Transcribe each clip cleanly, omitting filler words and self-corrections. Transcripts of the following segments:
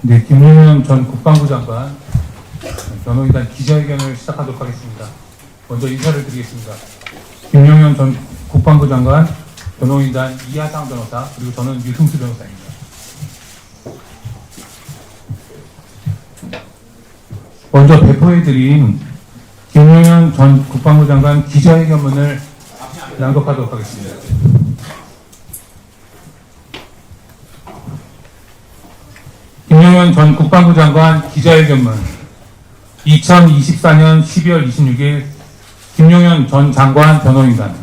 네, 김용현 전 국방부 장관 변호인단 기자회견을 시작하도록 하겠습니다. 먼저 인사를 드리겠습니다. 김용현 전 국방부 장관, 변호인단 이하상 변호사, 그리고 저는 유승수 변호사입니다. 먼저 배포해드린 김용현 전 국방부 장관 기자회견문을 낭독하도록 하겠습니다. 김용현 전 국방부 장관 기자회견문 2024년 12월 26일 김용현 전 장관 변호인단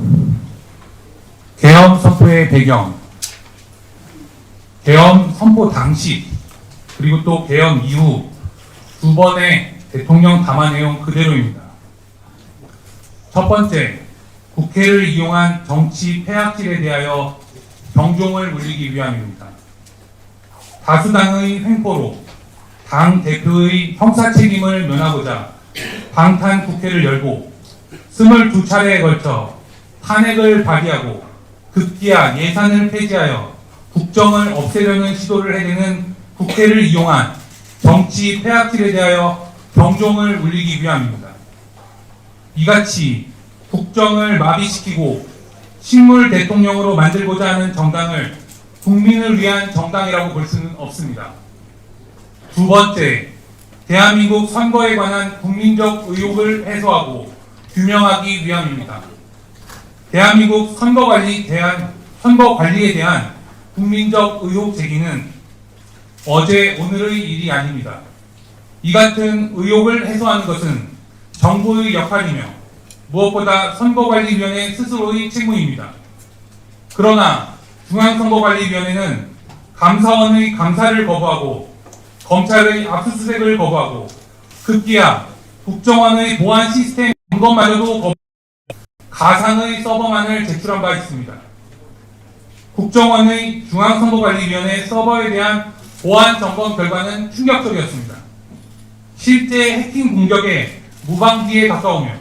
계엄 선포의 배경, 계엄 선포 당시 그리고 또 계엄 이후 두 번의 대통령 담화 내용 그대로입니다. 첫 번째, 국회를 이용한 정치 폐악질에 대하여 경종을 울리기 위함입니다. 다수당의 횡포로 당 대표의 형사 책임을 면하고자 방탄 국회를 열고 22차례에 걸쳐 탄핵을 발의하고 급기야 예산을 폐지하여 국정을 없애려는 시도를 해대는 국회를 이용한 정치 폐악질에 대하여 경종을 울리기 위함입니다. 이같이 국정을 마비시키고 식물 대통령으로 만들고자 하는 정당을 국민을 위한 정당이라고 볼 수는 없습니다. 두 번째, 대한민국 선거에 관한 국민적 의혹을 해소하고 규명하기 위함입니다. 대한민국 선거 관리에 대한 국민적 의혹 제기는 어제 오늘의 일이 아닙니다. 이 같은 의혹을 해소하는 것은 정부의 역할이며 무엇보다 선거관리위원회 스스로의 책무입니다. 그러나 중앙선거관리위원회는 감사원의 감사를 거부하고 검찰의 압수수색을 거부하고 급기야 국정원의 보안 시스템 점검마저도 거부하고 가상의 서버만을 제출한 바 있습니다. 국정원의 중앙선거관리위원회 서버에 대한 보안 점검 결과는 충격적이었습니다. 실제 해킹 공격에 무방비에 가까우며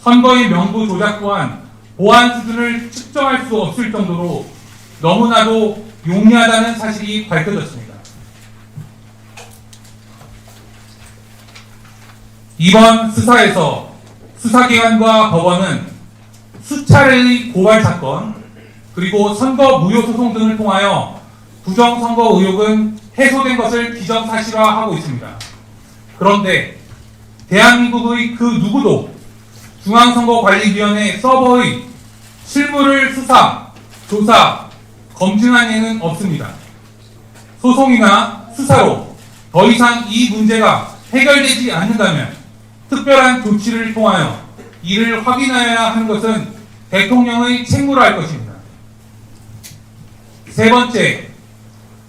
선거의 명부 조작 또한 보안 수준을 측정할 수 없을 정도로 너무나도 용이하다는 사실이 밝혀졌습니다. 이번 수사에서 수사기관과 법원은 수차례의 고발 사건 그리고 선거 무효 소송 등을 통하여 부정선거 의혹은 해소된 것을 기정사실화하고 있습니다. 그런데 대한민국의 그 누구도 중앙선거관리위원회 서버의 실무를 수사, 조사, 검증한 예는 없습니다. 소송이나 수사로 더 이상 이 문제가 해결되지 않는다면 특별한 조치를 통하여 이를 확인하여야 하는 것은 대통령의 책무라 할 것입니다. 세 번째,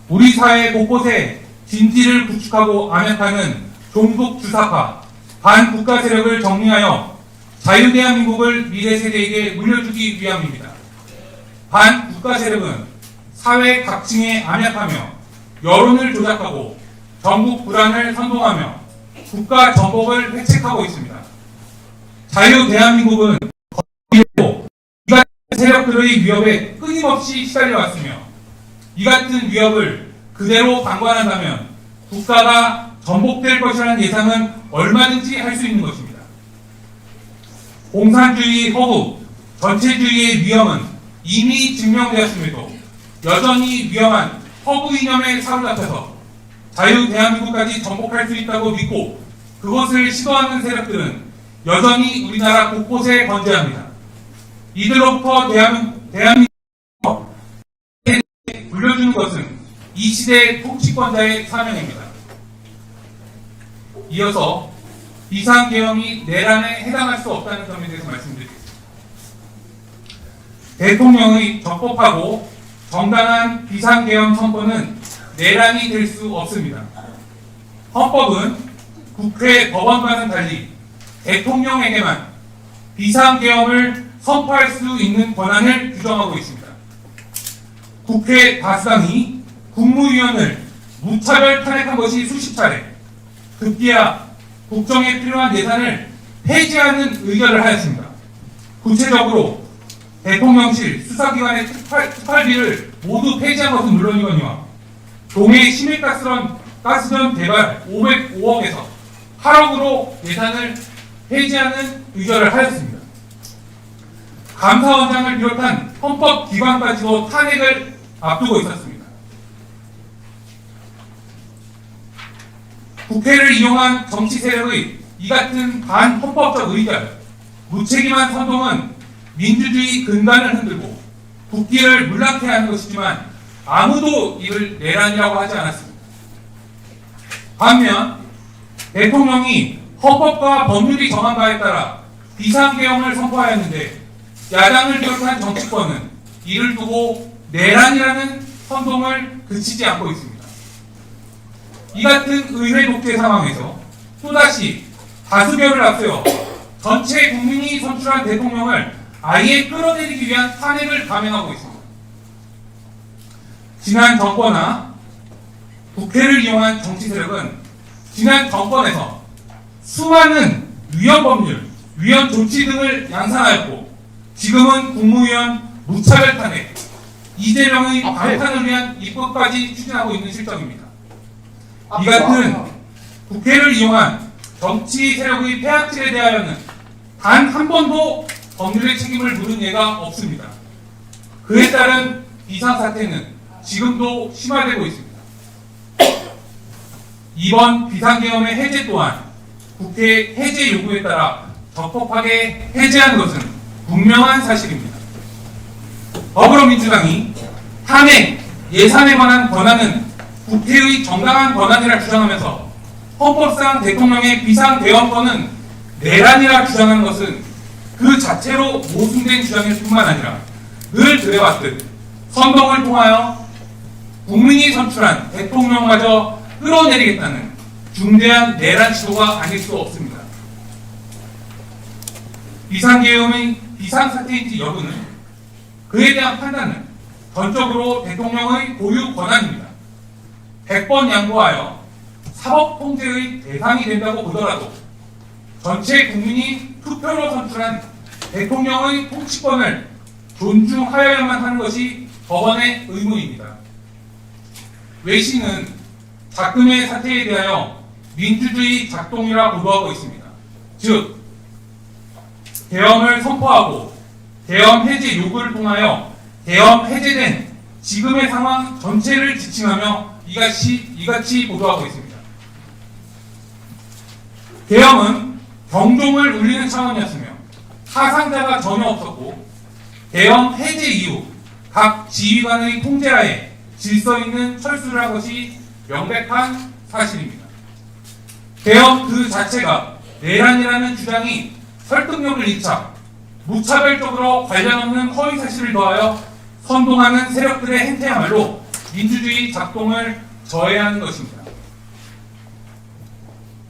우리 사회 곳곳에 진지를 구축하고 암약하는 종북 주사파, 반국가 세력을 정리하여 자유대한민국을 미래 세대에게 물려주기 위함입니다. 반국가 세력은 사회 각층에 암약하며 여론을 조작하고 전국 불안을 선동하며 국가 정복을 획책하고 있습니다. 자유대한민국은 이 같은 세력들의 위협에 끊임없이 시달려왔으며 이 같은 위협을 그대로 방관한다면 국가가 전복될 것이라는 예상은 얼마든지 할 수 있는 것입니다. 공산주의 허구, 전체주의의 위험은 이미 증명되었음에도 여전히 위험한 허구 이념에 사로잡혀서 자유대한민국까지 전복할 수 있다고 믿고 그것을 시도하는 세력들은 여전히 우리나라 곳곳에 건재합니다. 이들로부터 대한민국을 물려주는 것은 이 시대의 통치권자의 사명입니다. 이어서 비상계엄이 내란에 해당할 수 없다는 점에 대해서 말씀드리겠습니다. 대통령의 적법하고 정당한 비상계엄 선포는 내란이 될 수 없습니다. 헌법은 국회 법원과는 달리 대통령에게만 비상계엄을 선포할 수 있는 권한을 규정하고 있습니다. 국회 다수당이 국무위원을 무차별 탄핵한 것이 수십 차례, 급기야 국정에 필요한 예산을 폐지하는 의결을 하였습니다. 구체적으로 대통령실 수사기관의 특활비를 모두 폐지한 것은 물론이거니와 동해 심해가스론 가스전 개발 505억에서 8억으로 예산을 폐지하는 의결을 하였습니다. 감사원장을 비롯한 헌법기관까지도 탄핵을 앞두고 있었습니다. 국회를 이용한 정치 세력의 이 같은 반헌법적 의견, 무책임한 선동은 민주주의 근간을 흔들고 국기를 물락해 하는 것이지만 아무도 이를 내란이라고 하지 않았습니다. 반면 대통령이 헌법과 법률이 정한 바에 따라 비상계엄을 선포하였는데 야당을 비롯한 정치권은 이를 두고 내란이라는 선동을 그치지 않고 있습니다. 이 같은 의회 독재 상황에서 또다시 다수결을 앞세워 전체 국민이 선출한 대통령을 아예 끌어내리기 위한 탄핵을 감행하고 있습니다. 지난 정권과 국회를 이용한 정치 세력은 지난 정권에서 수많은 위헌 법률, 위헌 조치 등을 양산하였고 지금은 국무위원 무차별 탄핵, 이재명의 방탄을 위한 입법까지 추진하고 있는 실정입니다. 이 같은 국회를 이용한 정치 세력의 폐악질에 대하여는 단 한 번도 법률의 책임을 물은 예가 없습니다. 그에 따른 비상사태는 지금도 심화되고 있습니다. 이번 비상계엄의 해제 또한 국회 해제 요구에 따라 적법하게 해제한 것은 분명한 사실입니다. 더불어민주당이 탄핵, 예산에 관한 권한은 국회의 정당한 권한이라 주장하면서 헌법상 대통령의 비상계엄권은 내란이라 주장하는 것은 그 자체로 모순된 주장일 뿐만 아니라 늘 그래왔듯 선동을 통하여 국민이 선출한 대통령마저 끌어내리겠다는 중대한 내란 시도가 아닐 수 없습니다. 비상계엄의 비상사태인지 여부는 그에 대한 판단은 전적으로 대통령의 고유 권한입니다. 100번 양보하여 사법통제의 대상이 된다고 보더라도 전체 국민이 투표로 선출한 대통령의 통치권을 존중하여야만 하는 것이 법원의 의무입니다. 외신은 작금의 사태에 대하여 민주주의 작동이라 보도하고 있습니다. 즉, 계엄을 선포하고 계엄 해제 요구를 통하여 계엄 해제된 지금의 상황 전체를 지칭하며 이같이 보도하고 있습니다. 계엄은 경종을 울리는 차원이었으며 사상자가 전혀 없었고 계엄 해제 이후 각 지휘관의 통제하에 질서 있는 철수를 한 것이 명백한 사실입니다. 계엄 그 자체가 내란이라는 주장이 설득력을 잃자 무차별적으로 관련 없는 허위 사실을 더하여 선동하는 세력들의 행태야말로 민주주의 작동을 저해하는 것입니다.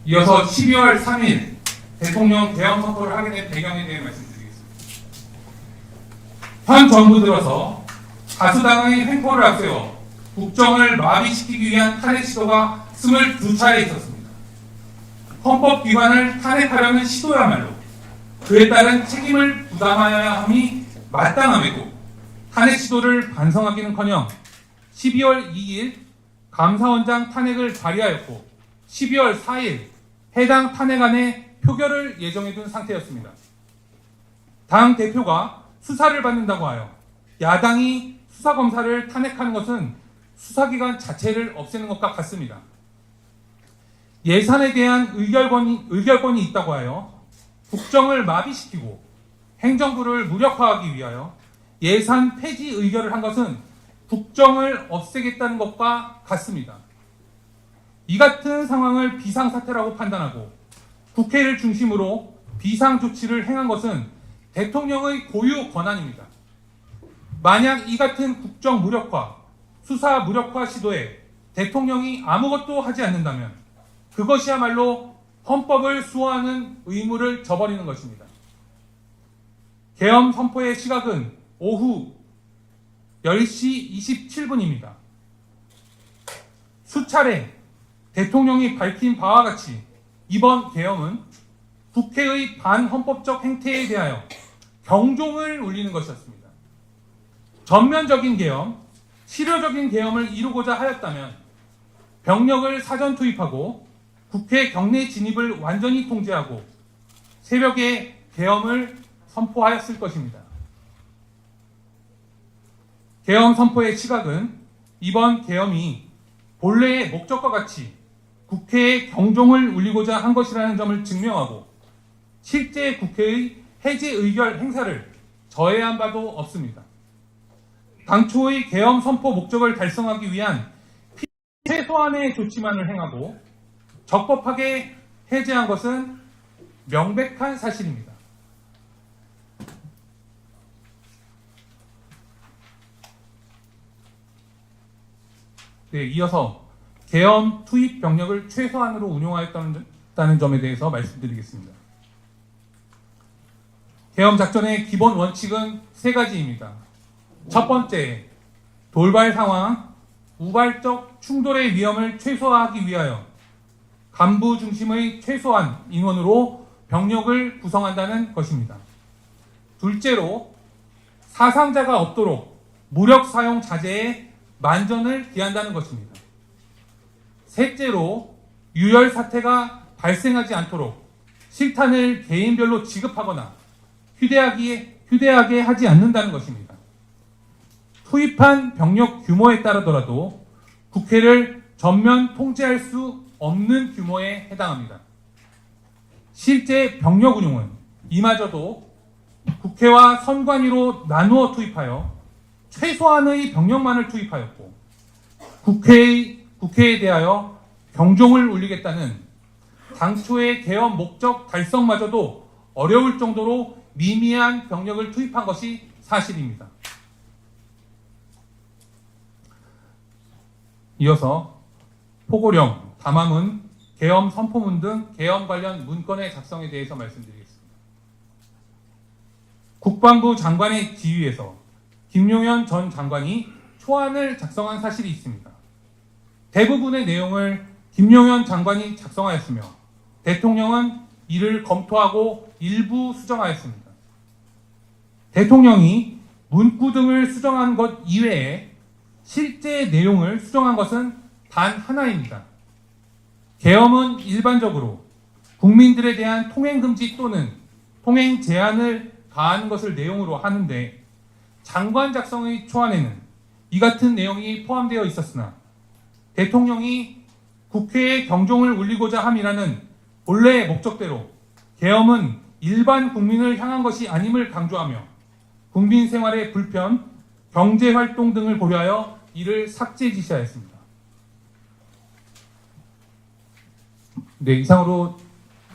이어서 12월 3일 대통령 계엄 선포를 하게 된 배경에 대해 말씀드리겠습니다. 현 정부 들어서 다수당의 횡포를 앞세워 국정을 마비시키기 위한 탄핵 시도가 22차례 있었습니다. 헌법기관을 탄핵하려는 시도야말로 그에 따른 책임을 부담하여야 함이 마땅함에도 탄핵 시도를 반성하기는커녕 12월 2일 감사원장 탄핵을 발의하였고 12월 4일 해당 탄핵안에 표결을 예정해둔 상태였습니다. 당 대표가 수사를 받는다고 하여 야당이 수사검사를 탄핵하는 것은 수사기관 자체를 없애는 것과 같습니다. 예산에 대한 의결권이 있다고 하여 국정을 마비시키고 행정부를 무력화하기 위하여 예산 폐지 의결을 한 것은 국정을 없애겠다는 것과 같습니다. 이 같은 상황을 비상사태라고 판단하고 국회를 중심으로 비상조치를 행한 것은 대통령의 고유 권한입니다. 만약 이 같은 국정 무력화, 수사 무력화 시도에 대통령이 아무것도 하지 않는다면 그것이야말로 헌법을 수호하는 의무를 저버리는 것입니다. 계엄 선포의 시각은 오후 10시 27분입니다. 수차례 대통령이 밝힌 바와 같이 이번 계엄은 국회의 반헌법적 행태에 대하여 경종을 울리는 것이었습니다. 전면적인 계엄, 실효적인 계엄을 이루고자 하였다면 병력을 사전 투입하고 국회 경내 진입을 완전히 통제하고 새벽에 계엄을 선포하였을 것입니다. 계엄 선포의 시각은 이번 계엄이 본래의 목적과 같이 국회의 경종을 울리고자 한 것이라는 점을 증명하고 실제 국회의 해제 의결 행사를 저해한 바도 없습니다. 당초의 계엄 선포 목적을 달성하기 위한 최소한의 조치만을 행하고 적법하게 해제한 것은 명백한 사실입니다. 네, 이어서 계엄 투입 병력을 최소한으로 운용하였다는 점에 대해서 말씀드리겠습니다. 계엄 작전의 기본 원칙은 세 가지입니다. 첫 번째, 돌발 상황, 우발적 충돌의 위험을 최소화하기 위하여 간부 중심의 최소한 인원으로 병력을 구성한다는 것입니다. 둘째로, 사상자가 없도록 무력 사용 자제에 만전을 기한다는 것입니다. 셋째로, 유혈 사태가 발생하지 않도록 실탄을 개인별로 지급하거나 휴대하게 하지 않는다는 것입니다. 투입한 병력 규모에 따르더라도 국회를 전면 통제할 수 없는 규모에 해당합니다. 실제 병력 운용은 이마저도 국회와 선관위로 나누어 투입하여 최소한의 병력만을 투입하였고 국회에 대하여 경종을 울리겠다는 당초의 계엄 목적 달성마저도 어려울 정도로 미미한 병력을 투입한 것이 사실입니다. 이어서 포고령, 담화문, 계엄 선포문 등 계엄 관련 문건의 작성에 대해서 말씀드리겠습니다. 국방부 장관의 지휘에서 김용현 전 장관이 초안을 작성한 사실이 있습니다. 대부분의 내용을 김용현 장관이 작성하였으며 대통령은 이를 검토하고 일부 수정하였습니다. 대통령이 문구 등을 수정한 것 이외에 실제 내용을 수정한 것은 단 하나입니다. 계엄은 일반적으로 국민들에 대한 통행금지 또는 통행 제한을 가하는 것을 내용으로 하는데 장관 작성의 초안에는 이 같은 내용이 포함되어 있었으나 대통령이 국회에 경종을 울리고자 함이라는 본래의 목적대로 계엄은 일반 국민을 향한 것이 아님을 강조하며 국민 생활의 불편, 경제활동 등을 고려하여 이를 삭제 지시하였습니다. 네, 이상으로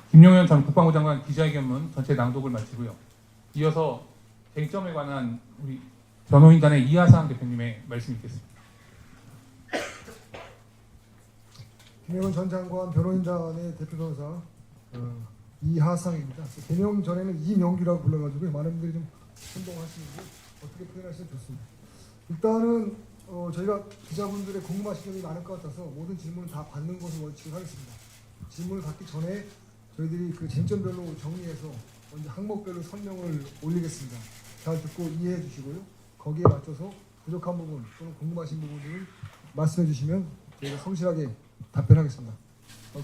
김용현 전 국방부 장관 기자회견문 전체 낭독을 마치고요. 이어서 쟁점에 관한 우리 변호인단의 이하상 대표님의 말씀 있겠습니다. 김용현 전 장관 변호인단의 대표 변호사 이하상입니다. 개명 전에는 이명규라고 불러가지고 많은 분들이 좀 혼동하시는데 어떻게 표현하시면 좋습니다. 일단은 저희가 기자분들의 궁금하신 점이 많을 것 같아서 모든 질문을 다 받는 것을 원칙을 하겠습니다. 질문을 받기 전에 저희들이 그 쟁점별로 정리해서 먼저 항목별로 설명을 올리겠습니다. 잘 듣고 이해해 주시고요. 거기에 맞춰서 부족한 부분 또는 궁금하신 부분들을 말씀해 주시면 저희가 성실하게 답변하겠습니다.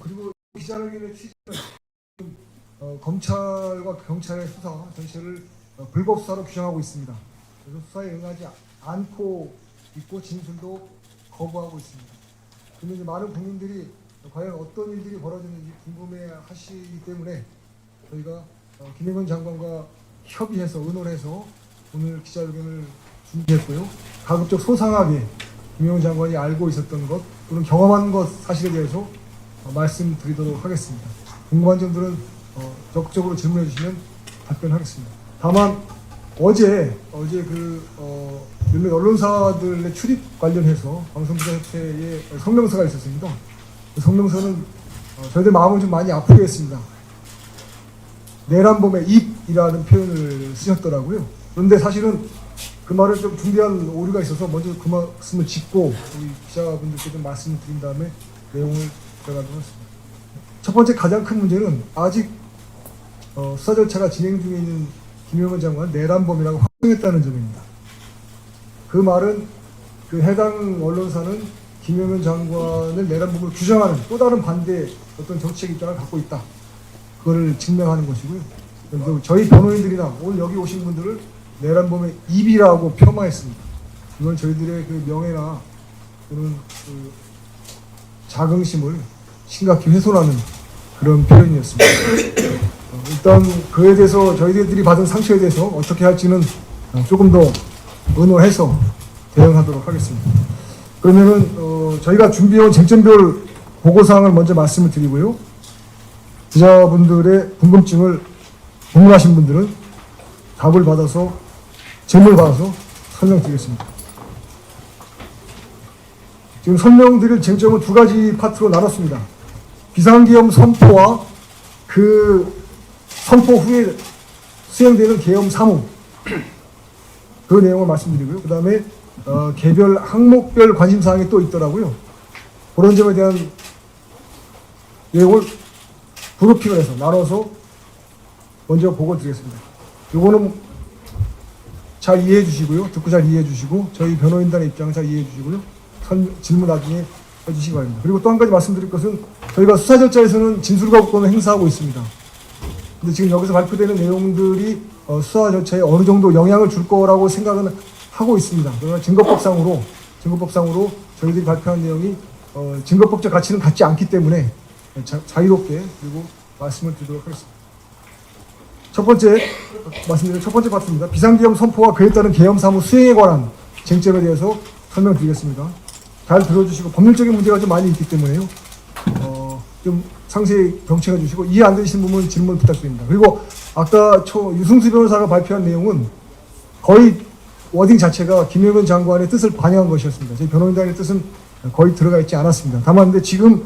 그리고 기자회견의 취지는 검찰과 경찰의 수사 전체를 불법 수사로 규정하고 있습니다. 그래서 수사에 응하지 않고 있고 진술도 거부하고 있습니다. 그런데 많은 국민들이 과연 어떤 일들이 벌어졌는지 궁금해하시기 때문에 저희가 김용현 장관과 협의해서 의논해서 오늘 기자회견을 준비했고요. 가급적 소상하게 김용현 장관이 알고 있었던 것 또는 경험한 것 사실에 대해서 말씀드리도록 하겠습니다. 궁금한 점들은 적극적으로 질문해 주시면 답변하겠습니다. 다만 어제 몇몇 언론사들의 출입 관련해서 방송기자협회에 성명서가 있었습니다. 그 성명서는 저희들 마음을 좀 많이 아프게 했습니다. 내란범의 입이라는 표현을 쓰셨더라고요. 그런데 사실은 그 말을 좀 중대한 오류가 있어서 먼저 그 말씀을 짚고 우리 기자분들께 좀 말씀을 드린 다음에 내용을 들어가도록 하겠습니다. 첫 번째 가장 큰 문제는 아직 수사 절차가 진행 중에 있는 김용현 장관 내란범이라고 확정했다는 점입니다. 그 말은 그 해당 언론사는 김영현 장관을 내란범으로 규정하는 또 다른 반대의 어떤 정치적 입장을 갖고 있다. 그거를 증명하는 것이고요. 그래서 저희 변호인들이나 오늘 여기 오신 분들을 내란범의 입이라고 폄하했습니다. 이건 저희들의 그 명예나 또는 그 자긍심을 심각히 훼손하는 그런 표현이었습니다. 일단 그에 대해서 저희들이 받은 상처에 대해서 어떻게 할지는 조금 더 의논해서 대응하도록 하겠습니다. 그러면은 저희가 준비해온 쟁점별 보고사항을 먼저 말씀을 드리고요. 기자분들의 궁금하신 분들은 답을 받아서 질문을 받아서 설명드리겠습니다. 지금 설명드릴 쟁점은 두 가지 파트로 나눴습니다. 비상계엄 선포와 그 선포 후에 수행되는 계엄 사무 그 내용을 말씀드리고요. 그 다음에 개별 항목별 관심사항이 또 있더라고요. 그런 점에 대한 내용을 브리핑을 해서 나눠서 먼저 보고 드리겠습니다. 요거는 잘 이해해 주시고요. 듣고 잘 이해해 주시고 저희 변호인단의 입장을 잘 이해해 주시고요. 질문 나중에 해주시기 바랍니다. 그리고 또 한 가지 말씀드릴 것은 저희가 수사 절차에서는 진술거부권을 행사하고 있습니다. 근데 지금 여기서 발표되는 내용들이 수사 절차에 어느 정도 영향을 줄 거라고 생각은 하고 있습니다. 그러나 증거법상으로 저희들이 발표한 내용이 증거법적 가치는 갖지 않기 때문에 자유롭게 그리고 말씀을 드리도록 하겠습니다. 첫 번째 파트입니다. 비상계엄 선포와 그에 따른 계엄 사무 수행에 관한 쟁점에 대해서 설명드리겠습니다. 잘 들어주시고 법률적인 문제가 좀 많이 있기 때문에요. 좀 상세히 경청해 주시고 이해 안 되시는 부분 질문 부탁드립니다. 그리고 아까 유승수 변호사가 발표한 내용은 거의 워딩 자체가 김영현 장관의 뜻을 반영한 것이었습니다. 저희 변호인단의 뜻은 거의 들어가 있지 않았습니다. 다만 근데 지금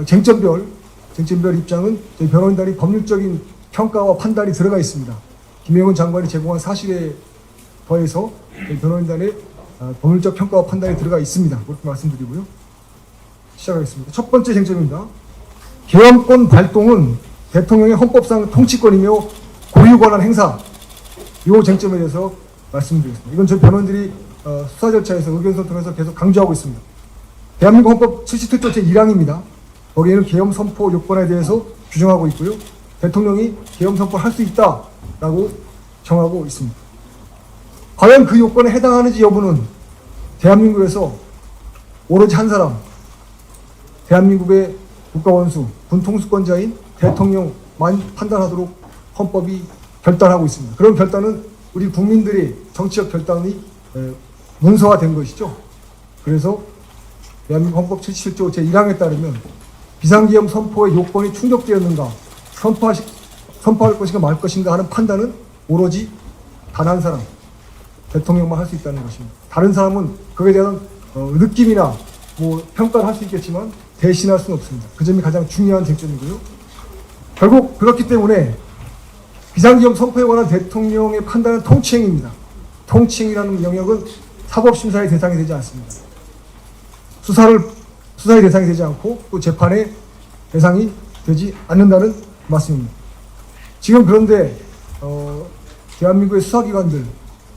쟁점별 입장은 저희 변호인단이 법률적인 평가와 판단이 들어가 있습니다. 김영현 장관이 제공한 사실에 더해서 저희 변호인단의 법률적 평가와 판단이 들어가 있습니다. 그렇게 말씀드리고요. 시작하겠습니다. 첫 번째 쟁점입니다. 계엄권 발동은 대통령의 헌법상 통치권이며 고유 권한 행사. 이 쟁점에 대해서 말씀드리겠습니다. 이건 저희 변호인들이 수사 절차에서 의견서를 통해서 계속 강조하고 있습니다. 대한민국 헌법 77조 제1항입니다. 거기에는 계엄 선포 요건에 대해서 규정하고 있고요. 대통령이 계엄 선포를 할 수 있다라고 정하고 있습니다. 과연 그 요건에 해당하는지 여부는 대한민국에서 오로지 한 사람, 대한민국의 국가원수, 군통수권자인 대통령만 판단하도록 헌법이 결단하고 있습니다. 그런 결단은 우리 국민들의 정치적 결단이 문서화된 것이죠. 그래서 대한민국 헌법 77조 제1항에 따르면 비상계엄 선포의 요건이 충족되었는가, 선포할 것인가 말 것인가 하는 판단은 오로지 단 한 사람, 대통령만 할 수 있다는 것입니다. 다른 사람은 그에 대한 느낌이나 평가를 할 수 있겠지만 대신할 수는 없습니다. 그 점이 가장 중요한 쟁점이고요. 결국 그렇기 때문에 비상계엄 선포에 관한 대통령의 판단은 통치행위입니다. 통치행위라는 영역은 사법심사의 대상이 되지 않습니다. 수사의 대상이 되지 않고 또 재판의 대상이 되지 않는다는 말씀입니다. 지금 그런데 대한민국의 수사기관들,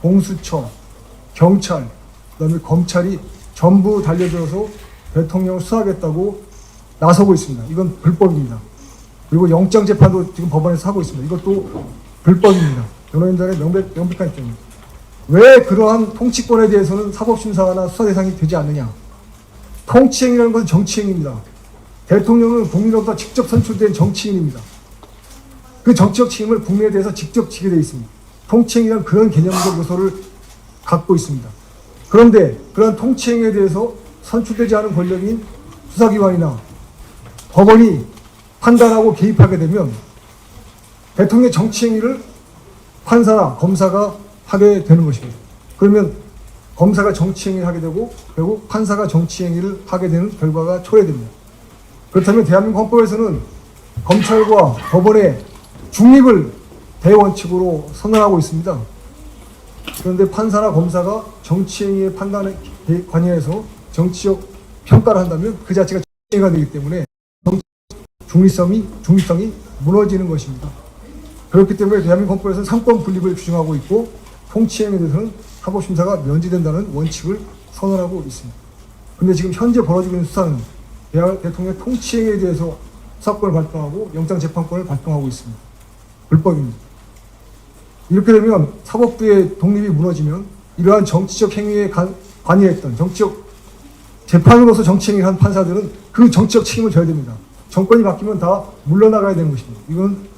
공수처, 경찰, 그다음에 검찰이 전부 달려들어서 대통령을 수사하겠다고 나서고 있습니다. 이건 불법입니다. 그리고 영장재판도 지금 법원에서 하고 있습니다. 이것도 불법입니다. 변호인단의 명백한 입장입니다. 왜 그러한 통치권에 대해서는 사법심사나 수사 대상이 되지 않느냐? 통치행위라는 것은 정치행위입니다. 대통령은 국민으로부터 직접 선출된 정치인입니다. 그 정치적 책임을 국민에 대해서 직접 지게 되어 있습니다. 통치행위란 그런 개념적 요소를 갖고 있습니다. 그런데 그런 통치행위에 대해서 선출되지 않은 권력인 수사기관이나 법원이 판단하고 개입하게 되면 대통령의 정치행위를 판사나 검사가 하게 되는 것입니다. 그러면 검사가 정치행위를 하게 되고 결국 판사가 정치행위를 하게 되는 결과가 초래됩니다. 그렇다면 대한민국 헌법에서는 검찰과 법원의 중립을 대원칙으로 선언하고 있습니다. 그런데 판사나 검사가 정치행위의 판단에 관여해서 정치적 평가를 한다면 그 자체가 정치행위가 되기 때문에 중립성이 무너지는 것입니다. 그렇기 때문에 대한민국 헌법에서는 상권 분립을 규정하고 있고 통치행위에 대해서는 사법심사가 면제된다는 원칙을 선언하고 있습니다. 근데 지금 현재 벌어지고 있는 수사는 대통령 통치행위에 대해서 수사권을 발동하고 영장재판권을 발동하고 있습니다. 불법입니다. 이렇게 되면 사법부의 독립이 무너지면 이러한 정치적 행위에 관여했던 재판으로서 정치행위를 한 판사들은 그 정치적 책임을 져야 됩니다. 정권이 바뀌면 다 물러나가야 되는 것입니다. 이건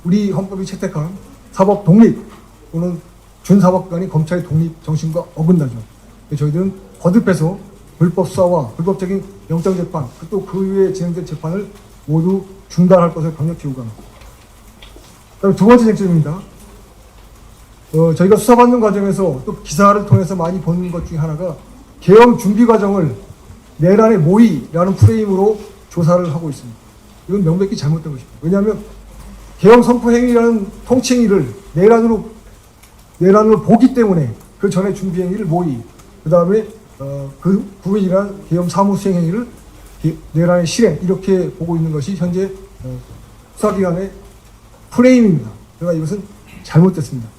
우리 헌법이 채택한 사법 독립 또는 준사법관이 검찰의 독립 정신과 어긋나죠. 저희들은 거듭해서 불법 수사와 불법적인 영장재판 또 그 이후에 진행된 재판을 모두 중단할 것을 강력히 요구합니다. 그다음에 두 번째 쟁점입니다. 저희가 수사받는 과정에서 또 기사를 통해서 많이 보는 것 중에 하나가 계엄 준비 과정을 내란의 모의라는 프레임으로 조사를 하고 있습니다. 이건 명백히 잘못된 것입니다. 왜냐하면 계엄 선포 행위라는 통치 행위를 내란으로 보기 때문에 그 전에 준비 행위를 모의, 그 다음에 그 부분이란 계엄 사무 수행 행위를 내란의 실행 이렇게 보고 있는 것이 현재 수사기관의 프레임입니다. 그러나 이것은 잘못됐습니다.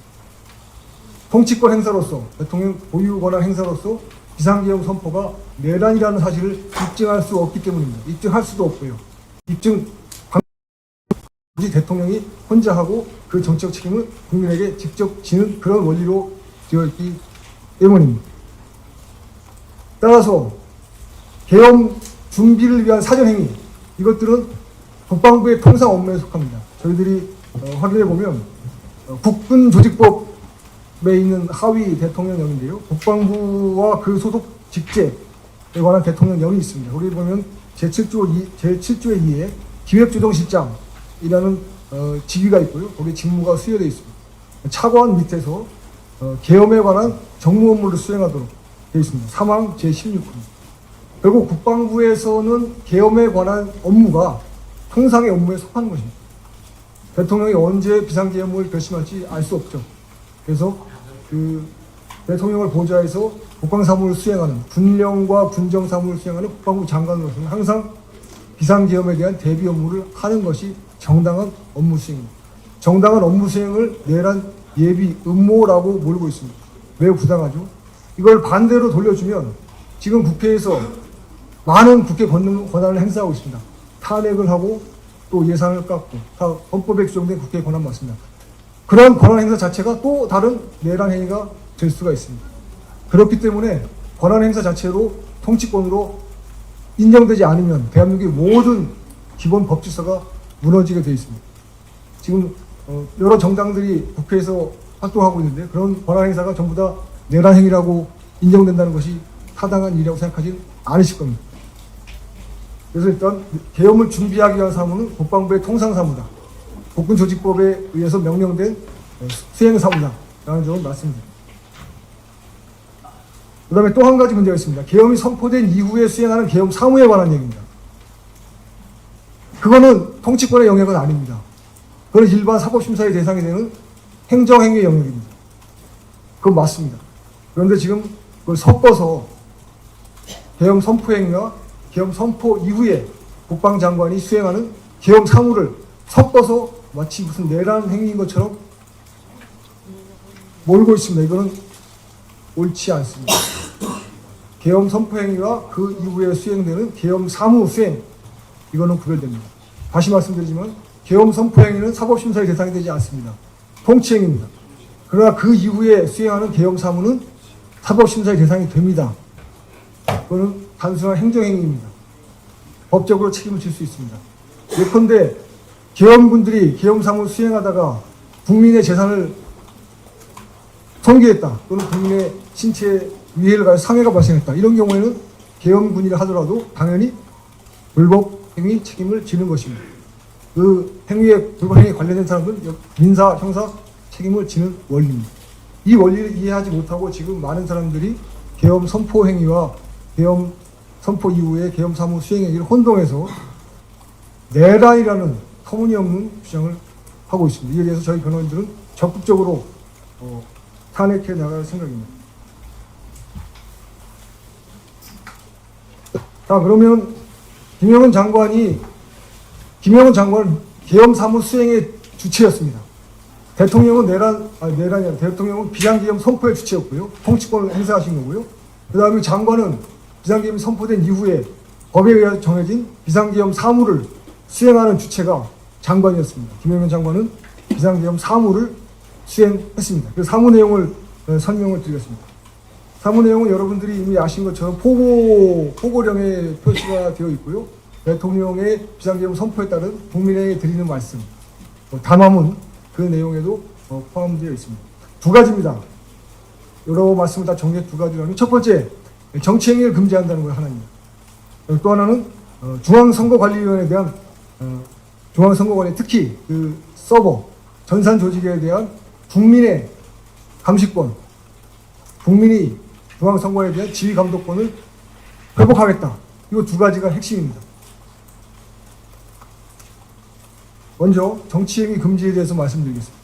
통치권 행사로서 대통령 보유 권한 행사로서 비상계엄 선포가 내란이라는 사실을 입증할 수 없기 때문입니다. 입증할 수도 없고요. 대통령이 혼자 하고 그 정치적 책임을 국민에게 직접 지는 그런 원리로 되어 있기 때문입니다. 따라서 계엄 준비를 위한 사전행위 이것들은 국방부의 통상 업무에 속합니다. 저희들이 확인해 보면 국군 조직법에 있는 하위 대통령령인데요. 국방부와 그 소속 직제에 관한 대통령령이 있습니다. 거기 보면 제7조의 2에 기획조정실장이라는 직위가 있고요. 거기 직무가 수여되어 있습니다. 차관 밑에서 계엄에 관한 정무 업무를 수행하도록 되어 있습니다. 사망 제16호입니다. 결국 국방부에서는 계엄에 관한 업무가 통상의 업무에 속하는 것입니다. 대통령이 언제 비상계엄을 결심할지 알 수 없죠. 그래서 그 대통령을 보좌해서 국방사무를 수행하는 군령과 군정사무를 수행하는 국방부 장관으로서는 항상 비상계엄에 대한 대비 업무를 하는 것이 정당한 업무 수행입니다. 정당한 업무 수행을 내란 예비 음모라고 몰고 있습니다. 매우 부당하죠. 이걸 반대로 돌려주면 지금 국회에서 많은 국회 권한을 행사하고 있습니다. 탄핵을 하고 또 예산을 깎고 다 헌법에 규정된 국회 권한 맞습니다. 그런 권한 행사 자체가 또 다른 내란 행위가 될 수가 있습니다. 그렇기 때문에 권한 행사 자체로 통치권으로 인정되지 않으면 대한민국의 모든 기본 법 질서가 무너지게 되어 있습니다. 지금 여러 정당들이 국회에서 활동하고 있는데 그런 권한 행사가 전부 다 내란 행위라고 인정된다는 것이 타당한 일이라고 생각하지 않으실 겁니다. 그래서 일단 계엄을 준비하기 위한 사무는 국방부의 통상사무다. 국군조직법에 의해서 명령된 수행사무다. 라는 점을 말씀드립니다. 그 다음에 또 한 가지 문제가 있습니다. 계엄이 선포된 이후에 수행하는 계엄 사무에 관한 얘기입니다. 그거는 통치권의 영역은 아닙니다. 그건 일반 사법심사의 대상이 되는 행정행위의 영역입니다. 그건 맞습니다. 그런데 지금 그걸 섞어서 계엄 선포 행위와 계엄 선포 이후에 국방장관이 수행하는 계엄 사무를 섞어서 마치 무슨 내란 행위인 것처럼 몰고 있습니다. 이거는 옳지 않습니다. 계엄 선포 행위와 그 이후에 수행되는 계엄 사무 수행 이거는 구별됩니다. 다시 말씀드리지만 계엄 선포 행위는 사법심사의 대상이 되지 않습니다. 통치행위입니다. 그러나 그 이후에 수행하는 계엄 사무는 사법심사의 대상이 됩니다. 그거는 단순한 행정행위입니다. 법적으로 책임을 질 수 있습니다. 예컨대 계엄군들이 계엄 사무를 수행하다가 국민의 재산을 손괴했다 또는 국민의 신체에 위해를 가해 상해가 발생했다. 이런 경우에는 계엄군이라 하더라도 당연히 불법 행위 책임을 지는 것입니다. 그 불법 행위에 관련된 사람들은 민사, 형사 책임을 지는 원리입니다. 이 원리를 이해하지 못하고 지금 많은 사람들이 계엄 선포 행위와 계엄 선포 이후에 계엄 사무 수행 행위를 혼동해서 내란이라는 터무니없는 주장을 하고 있습니다. 이에 대해서 저희 변호인들은 적극적으로 탄핵해 나갈 생각입니다. 자, 그러면 김영은 장관은 계엄 사무 수행의 주체였습니다. 대통령은 대통령은 비상계엄 선포의 주체였고요. 통치권을 행사하신 거고요. 그 다음에 장관은 비상계엄이 선포된 이후에 법에 의해 정해진 비상계엄 사무를 수행하는 주체가 장관이었습니다. 김영현 장관은 비상계엄 사무를 수행했습니다. 그 사무 내용을 설명을 드리겠습니다. 사무 내용은 여러분들이 이미 아신 것처럼 포고령에 표시가 되어 있고요. 대통령의 비상계엄 선포에 따른 국민에게 드리는 말씀, 담화문 그 내용에도 포함되어 있습니다. 두 가지입니다. 여러 말씀을 다 정리해 두 가지라면, 첫 번째, 정치행위를 금지한다는 거 하나입니다. 또 하나는 중앙선거관리위원회에 대한 중앙선거관리, 특히 그 서버 전산 조직에 대한 국민의 감시권, 국민이 중앙선거에 대한 지휘 감독권을 회복하겠다. 이거 두 가지가 핵심입니다. 먼저 정치행위 금지에 대해서 말씀드리겠습니다.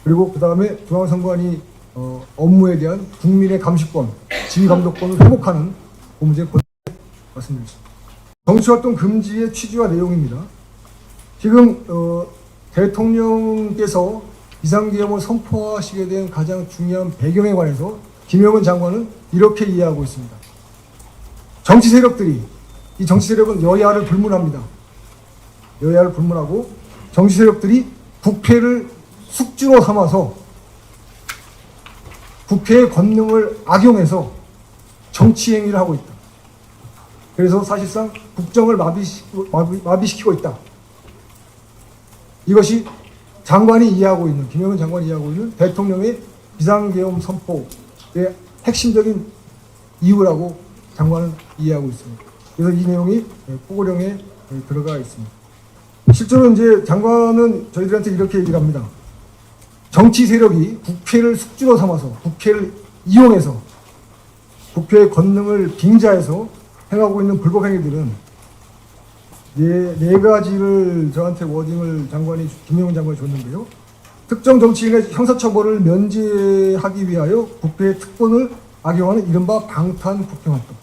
그리고 그 다음에 중앙선관위 업무에 대한 국민의 감시권, 지휘 감독권을 회복하는 그 문제 말씀드리겠습니다. 정치활동 금지의 취지와 내용입니다. 지금 대통령께서 비상계엄을 선포하시게 된 가장 중요한 배경에 관해서 김영은 장관은 이렇게 이해하고 있습니다. 정치 세력들이, 이 정치 세력은 여야를 불문합니다. 여야를 불문하고 정치 세력들이 국회를 숙주로 삼아서 국회의 권능을 악용해서 정치 행위를 하고 있다. 그래서 사실상 국정을 마비시키고 있다. 이것이 장관이 이해하고 있는, 김영은 장관이 이해하고 있는 대통령의 비상계엄 선포의 핵심적인 이유라고 장관은 이해하고 있습니다. 그래서 이 내용이 포고령에 들어가 있습니다. 실제로 이제 장관은 저희들한테 이렇게 얘기를 합니다. 정치 세력이 국회를 숙주로 삼아서, 국회를 이용해서, 국회의 권능을 빙자해서 행하고 있는 불법 행위들은 네 가지를 저한테 워딩을 김영은 장관이 줬는데요. 특정 정치인의 형사처벌을 면제하기 위하여 국회의 특권을 악용하는 이른바 방탄 국회활동.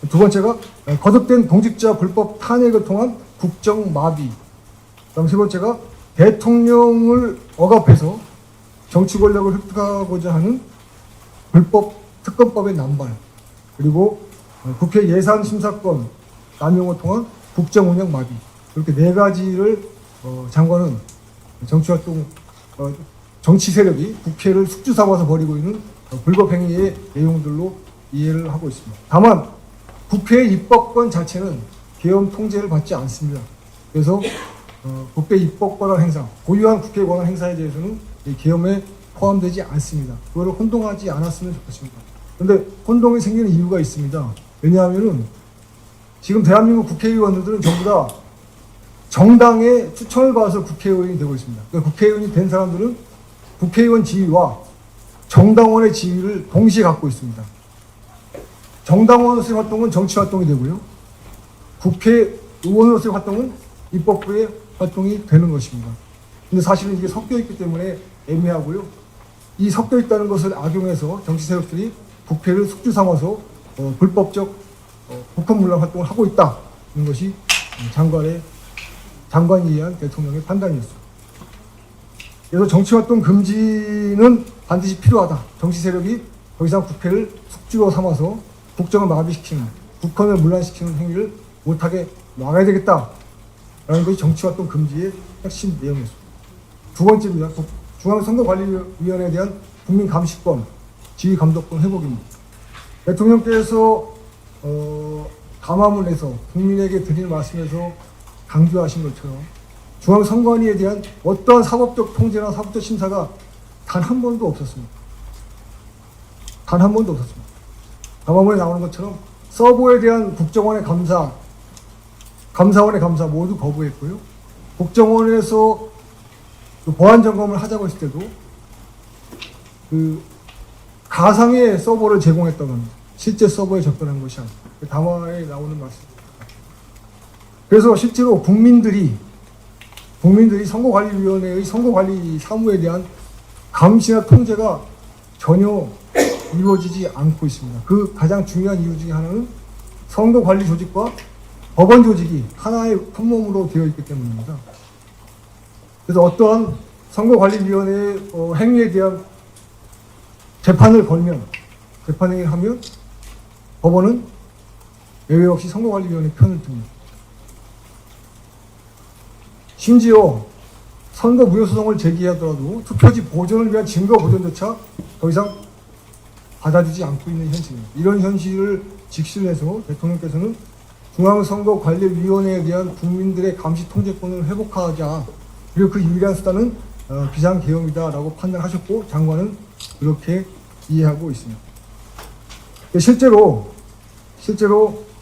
두 번째가 거듭된 공직자 불법 탄핵을 통한 국정 마비. 그다음 세 번째가 대통령을 억압해서 정치 권력을 획득하고자 하는 불법 특검법의 남발. 그리고 국회 예산 심사권 남용을 통한 국정 운영 마비. 이렇게 네 가지를 장관은 정치활동 정치 세력이 국회를 숙주 삼아서 벌이고 있는 불법 행위의 내용들로 이해를 하고 있습니다. 다만 국회의 입법권 자체는 계엄 통제를 받지 않습니다. 그래서 국회 입법 권한 행사, 고유한 국회 권한 행사에 대해서는 계엄에 포함되지 않습니다. 그거를 혼동하지 않았으면 좋겠습니다. 그런데 혼동이 생기는 이유가 있습니다. 왜냐하면은 지금 대한민국 국회의원들은 전부 다 정당의 추천을 받아서 국회의원이 되고 있습니다. 그러니까 국회의원이 된 사람들은 국회의원 지위와 정당원의 지위를 동시에 갖고 있습니다. 정당원으로서의 활동은 정치활동이 되고요. 국회의원으로서의 활동은 입법부의 활동이 되는 것입니다. 근데 사실은 이게 섞여 있기 때문에 애매하고요. 이 섞여 있다는 것을 악용해서 정치 세력들이 국회를 숙주 삼아서 불법적 국헌문란 활동을 하고 있다는 것이 장관이 의한 대통령의 판단이었습니다. 그래서 정치활동 금지는 반드시 필요하다. 정치 세력이 더 이상 국회를 숙주로 삼아서 국정을 마비시키는, 국헌을 문란시키는 행위를 못하게 막아야 되겠다라는 것이 정치활동 금지의 핵심 내용이었습니다. 두 번째입니다. 중앙선거관리위원회에 대한 국민감시권, 지휘감독권 회복입니다. 대통령께서 담화문에서 국민에게 드리는 말씀에서 강조하신 것처럼 중앙선관위에 대한 어떠한 사법적 통제나 사법적 심사가 단 한 번도 없었습니다. 단 한 번도 없었습니다. 담화문에 나오는 것처럼 서버에 대한 국정원의 감사, 감사원의 감사 모두 거부했고요. 국정원에서 보안 점검을 하자고 했을 때도 가상의 서버를 제공했다고 합니다. 실제 서버에 접근한 것이 아니고 담화에 나오는 말씀입니다. 그래서 실제로 국민들이 선거관리위원회의 선거관리 사무에 대한 감시나 통제가 전혀 이루어지지 않고 있습니다. 그 가장 중요한 이유 중에 하나는 선거관리 조직과 법원 조직이 하나의 한몸으로 되어 있기 때문입니다. 그래서 어떠한 선거관리위원회의 행위에 대한 재판을 걸면, 재판행위를 하면 법원은 예외 없이 선거관리위원회 편을 듭니다. 심지어 선거 무효 소송을 제기하더라도 투표지 보존을 위한 증거 보존조차 더 이상 받아주지 않고 있는 현실입니다. 이런 현실을 직시해서 대통령께서는 중앙선거관리위원회에 대한 국민들의 감시 통제권을 회복하자, 그리고 그 유일한 수단은 비상계엄이다라고 판단하셨고 장관은 그렇게 이해하고 있습니다. 실제로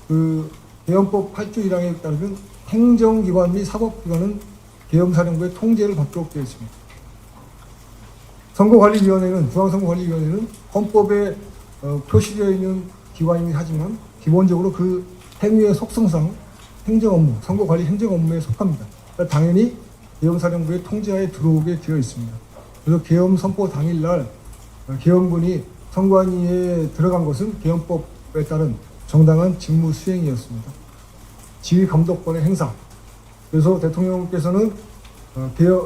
그 계엄법 8조 1항에 따르면 행정기관 및 사법기관은 계엄사령부의 통제를 받도록 되어 있습니다. 중앙선거관리위원회는 헌법에 표시되어 있는 기관이긴 하지만 기본적으로 그 행위의 속성상 행정업무, 선거관리 행정업무에 속합니다. 그러니까 당연히 계엄사령부의 통제하에 들어오게 되어 있습니다. 그래서 계엄 선포 당일날 계엄군이 선관위에 들어간 것은 계엄법에 따른 정당한 직무 수행이었습니다. 지휘감독권의 행사. 그래서 대통령께서는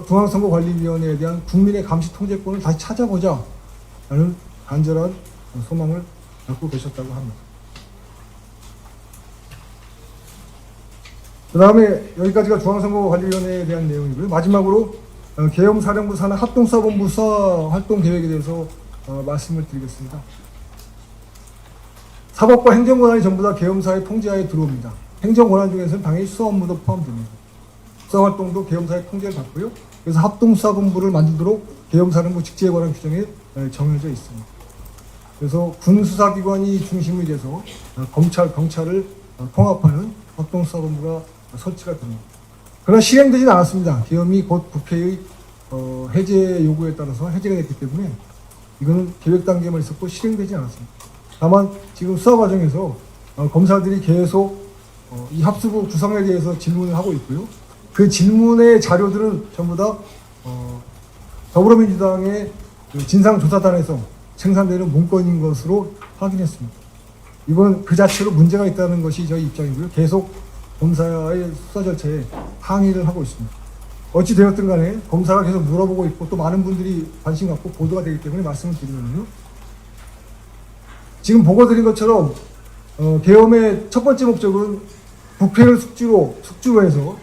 중앙선거관리위원회에 대한 국민의 감시 통제권을 다시 찾아보자 라는 간절한 소망을 갖고 계셨다고 합니다. 그 다음에 여기까지가 중앙선거관리위원회에 대한 내용이고요. 마지막으로 계엄사령부 산하 합동수사본부 수사 활동 계획에 대해서 말씀을 드리겠습니다. 사법과 행정권한이 전부 다 계엄사의 통제하에 들어옵니다. 행정권한 중에서는 당연히 수사 업무도 포함됩니다. 수사 활동도 계엄사의 통제를 받고요. 그래서 합동수사본부를 만들도록 계엄사령부 직제에 관한 규정에 정해져 있습니다. 그래서 군수사기관이 중심이 돼서 검찰, 경찰을 통합하는 합동수사본부가 설치가 됩니다. 그러나 실행되지는 않았습니다. 계엄이 곧 국회의 해제 요구에 따라서 해제가 됐기 때문에 이거는 계획 단계만 있었고 실행되지 않았습니다. 다만 지금 수사 과정에서 검사들이 계속 이 합수부 구성에 대해서 질문을 하고 있고요. 그 질문의 자료들은 전부 다 더불어민주당의 진상조사단에서 생산되는 문건인 것으로 확인했습니다. 이건 그 자체로 문제가 있다는 것이 저희 입장이고요. 계속 검사의 수사 절차에 항의를 하고 있습니다. 어찌 되었든 간에 검사가 계속 물어보고 있고 또 많은 분들이 관심 갖고 보도가 되기 때문에 말씀을 드리면요. 지금 보고드린 것처럼 계엄의 첫 번째 목적은 국회를 숙주로 해서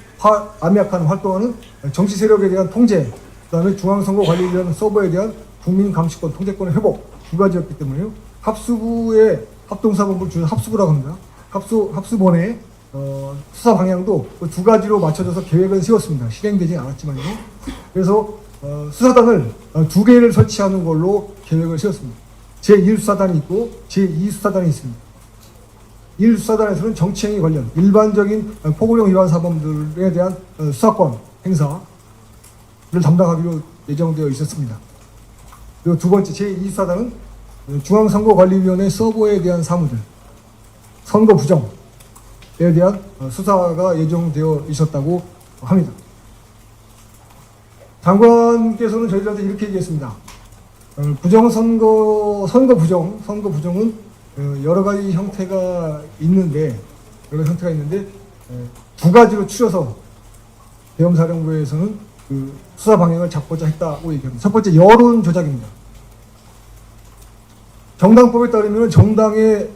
암약하는 활동하는 정치 세력에 대한 통제, 그 다음에 중앙선거관리위원 서버에 대한 국민 감시권, 통제권의 회복 두 가지였기 때문에요. 합수부의 합동사본부를 주는 합수부라고 합니다. 합수본의 수사 방향도 그 두 가지로 맞춰져서 계획을 세웠습니다. 실행되지 않았지만요. 그래서 수사단을 두 개를 설치하는 걸로 계획을 세웠습니다. 제1수사단이 있고 제2수사단이 있습니다. 1수사단에서는 정치행위 관련 일반적인 포고령 위반 사범들에 대한 수사권 행사를 담당하기로 예정되어 있었습니다. 그리고 두 번째 제2수사단은 중앙선거관리위원회 서버에 대한 사무들, 선거 부정에 대한 수사가 예정되어 있었다고 합니다. 장관께서는 저희들한테 이렇게 얘기했습니다. 선거 부정은 여러 가지 형태가 있는데 두 가지로 추려서 계엄사령부에서는 그 수사 방향을 잡고자 했다고 얘기합니다. 첫 번째 여론 조작입니다. 정당법에 따르면 정당의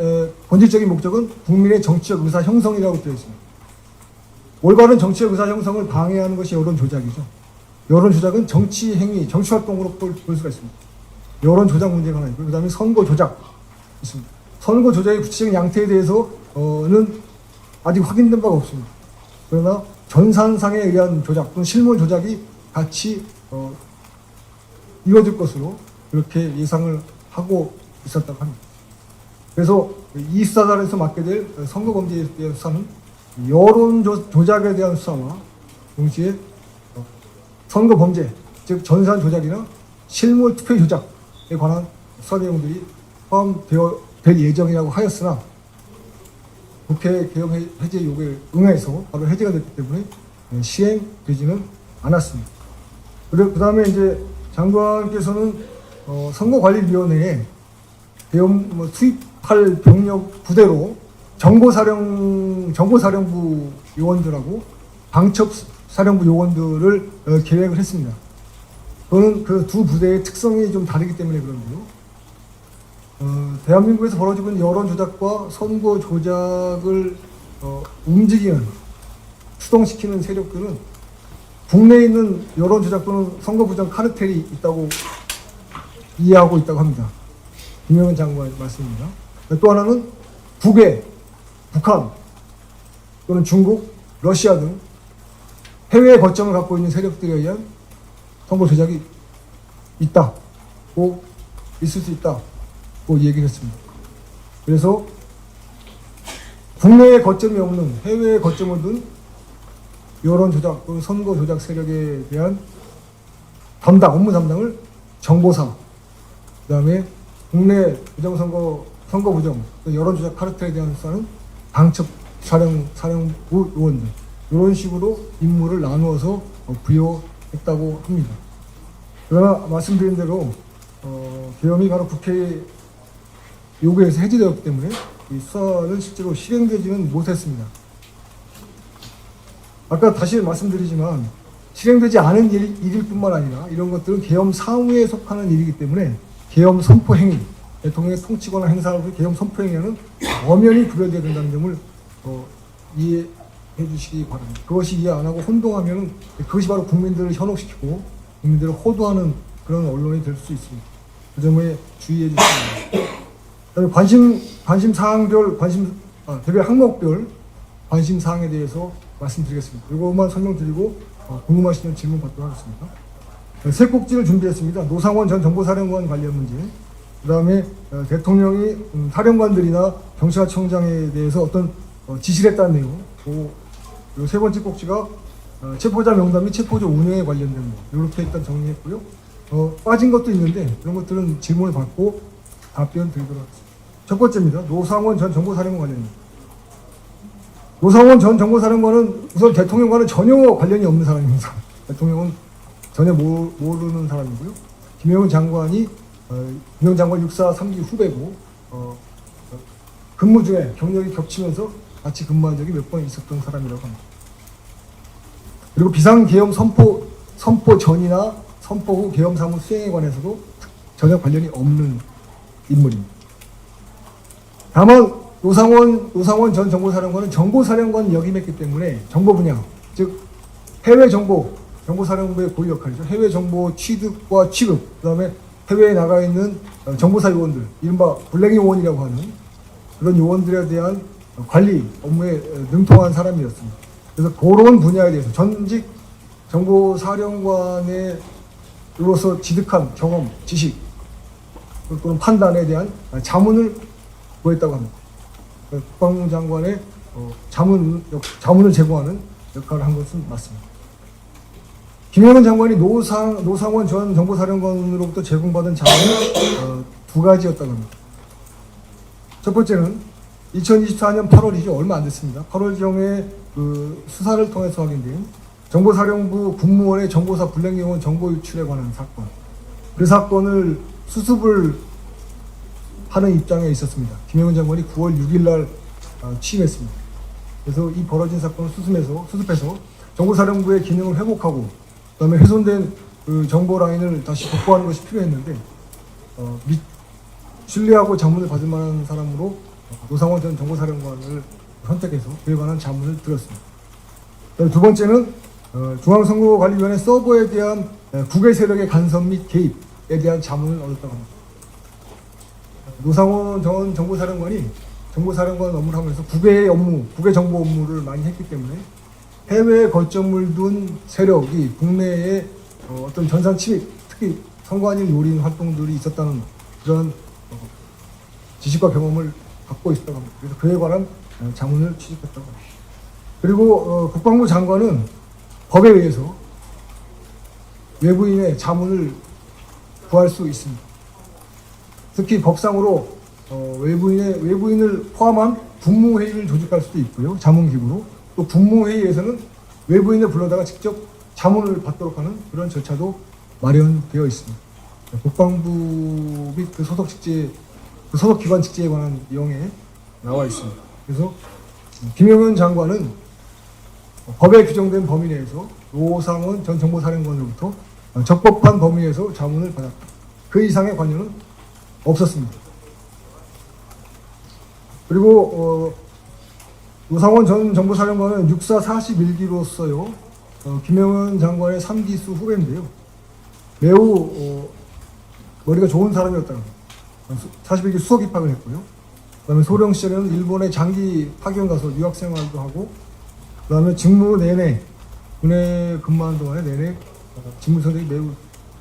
본질적인 목적은 국민의 정치적 의사 형성이라고 되어 있습니다. 올바른 정치적 의사 형성을 방해하는 것이 여론 조작이죠. 여론 조작은 정치 행위, 정치 활동으로 볼 수가 있습니다. 여론 조작 문제가 하나 있고, 그 다음에 선거 조작 있습니다. 선거 조작의 구체적인 양태에 대해서는 아직 확인된 바가 없습니다. 그러나 전산상에 의한 조작 또는 실물 조작이 같이 이루어질 것으로 그렇게 예상을 하고 있었다고 합니다. 그래서 이 수사단에서 맡게 될 선거범죄에 대한 수사는 여론 조작에 대한 수사와 동시에 선거범죄, 즉 전산 조작이나 실물 투표 조작에 관한 수사 내용들이 포함되어 될 예정이라고 하였으나 국회 계엄 해제 요구에 응해서 바로 해제가 됐기 때문에 시행되지는 않았습니다. 그리고 그 다음에 이제 장관께서는 선거관리위원회에 계엄 투입할 병력 부대로 정보사령부 요원들하고 방첩사령부 요원들을 계획을 했습니다. 그거는 그 두 부대의 특성이 좀 다르기 때문에 그런데요. 대한민국에서 벌어지고 있는 여론 조작과 선거 조작을 움직이는, 추동시키는 세력들은 국내에 있는 여론 조작 또는 선거 부정 카르텔이 있다고 이해하고 있다고 합니다. 김영은 장관 말씀입니다. 또 하나는 북에 북한 또는 중국, 러시아 등 해외 거점을 갖고 있는 세력들에 의한 선거 조작이 있다고, 있을 수 있다고 얘기를 했습니다. 그래서 국내에 거점이 없는 해외에 거점을 둔 여론 조작 또는 선거 조작 세력에 대한 업무 담당을 정보사, 그 다음에 국내 부정선거, 선거 부정, 여론 조작 카르텔에 대한 수사는 방첩 사령부 요원들, 이런 식으로 임무를 나누어서 부여했다고 합니다. 그러나 말씀드린 대로 계엄이 바로 국회 요구에서 해제되었기 때문에 이 수사는 실제로 실행되지는 못했습니다. 아까 다시 말씀드리지만 실행되지 않은 일일 뿐만 아니라 이런 것들은 계엄 사무에 속하는 일이기 때문에 계엄 선포 행위, 대통령의 통치권을 행사하고 계엄 선포 행위는 엄연히 구별되어야 된다는 점을 이해해 주시기 바랍니다. 그것이 이해 안 하고 혼동하면 그것이 바로 국민들을 현혹시키고 국민들을 호도하는 그런 언론이 될 수 있습니다. 그 점에 주의해 주시기 바랍니다. 관심 사항별, 개별 항목별 관심 사항에 대해서 말씀드리겠습니다. 이것만 설명드리고 궁금하시면 질문 받도록 하겠습니다. 세 꼭지를 준비했습니다. 노상원 전 정보사령관 관련 문제, 그 다음에 대통령이 사령관들이나 경찰청장에 대해서 어떤 지시를 했다는 내용, 그리고 세 번째 꼭지가 체포자 명단 및 체포자 운영에 관련된 거, 이렇게 일단 정리했고요. 빠진 것도 있는데 그런 것들은 질문을 받고 답변 드리도록 하겠습니다. 첫 번째입니다. 노상원 전 정보사령관 관련입니다. 노상원 전 정보사령관은 우선 대통령과는 전혀 관련이 없는 사람입니다. 대통령은 전혀 모르는 사람이고요. 김영은 장관이 김영은 장관 육사 3기 후배고 근무 중에 경력이 겹치면서 같이 근무한 적이 몇 번 있었던 사람이라고 합니다. 그리고 비상계엄 선포 전이나 선포 후 계엄 사무 수행에 관해서도 전혀 관련이 없는 인물입니다. 다만 노상원 전 정보사령관은 정보사령관 역임했기 때문에 정보 분야, 즉 해외 정보사령부의 고유 역할이죠. 해외 정보 취득과 취급, 그 다음에 해외에 나가 있는 정보사 요원들, 이른바 블랙 요원이라고 하는 그런 요원들에 대한 관리 업무에 능통한 사람이었습니다. 그래서 그런 분야에 대해서 전직 정보사령관으로서 지득한 경험, 지식 또는 판단에 대한 자문을 구했다고 합니다. 국방부 장관의 자문을 제공하는 역할을 한 것은 맞습니다. 김영은 장관이 노상원 전 정보사령관으로부터 제공받은 자문은 두 가지였다고 합니다. 첫 번째는 2024년 8월이죠. 얼마 안 됐습니다. 8월경에 수사를 통해서 확인된 정보사령부 국무원의 정보사 블랙요원 정보 유출에 관한 사건. 그 사건을 수습을 하는 입장에 있었습니다. 김영은 장관이 9월 6일 날 취임했습니다. 그래서 이 벌어진 사건을 수습해서 정보사령부의 기능을 회복하고 그다음에 훼손된 그 정보 라인을 다시 복구하는 것이 필요했는데 신뢰하고 자문을 받을 만한 사람으로 노상원 전 정보사령관을 선택해서 그에 관한 자문을 드렸습니다. 두 번째는 중앙선거관리위원회 서버에 대한 국외 세력의 간섭 및 개입에 대한 자문을 얻었다고 합니다. 노상원 전 정보사령관이 정보사령관 업무를 하면서 국외 정보 업무를 많이 했기 때문에 해외에 거점을 둔 세력이 국내에 어떤 전산 침입, 특히 선관위를 노리는 활동들이 있었다는 그런 지식과 경험을 갖고 있었다고 합니다. 그래서 그에 관한 자문을 취직했다고 합니다. 그리고 국방부 장관은 법에 의해서 외부인의 자문을 구할 수 있습니다. 특히 법상으로 외부인을 포함한 국무회의를 조직할 수도 있고요. 자문기구로. 또 국무회의에서는 외부인을 불러다가 직접 자문을 받도록 하는 그런 절차도 마련되어 있습니다. 국방부 및 그 소속기관 직제에 관한 내용에 나와 있습니다. 그래서 김영은 장관은 법에 규정된 범위 내에서 노상원 전 정보사령관으로부터 적법한 범위 내에서 자문을 받았다. 그 이상의 관여는 없었습니다. 그리고 노상원 전 정보사령관은 육사 41기로서요. 김영은 장관의 3기수 후배인데요. 매우 머리가 좋은 사람이었다는 거예요. 41기 수석 입학을 했고요. 그다음에 소령 시절에는 일본에 장기 파견 가서 유학 생활도 하고, 그다음에 직무 내내 군에 근무하는 동안에 내내 직무 성적이 매우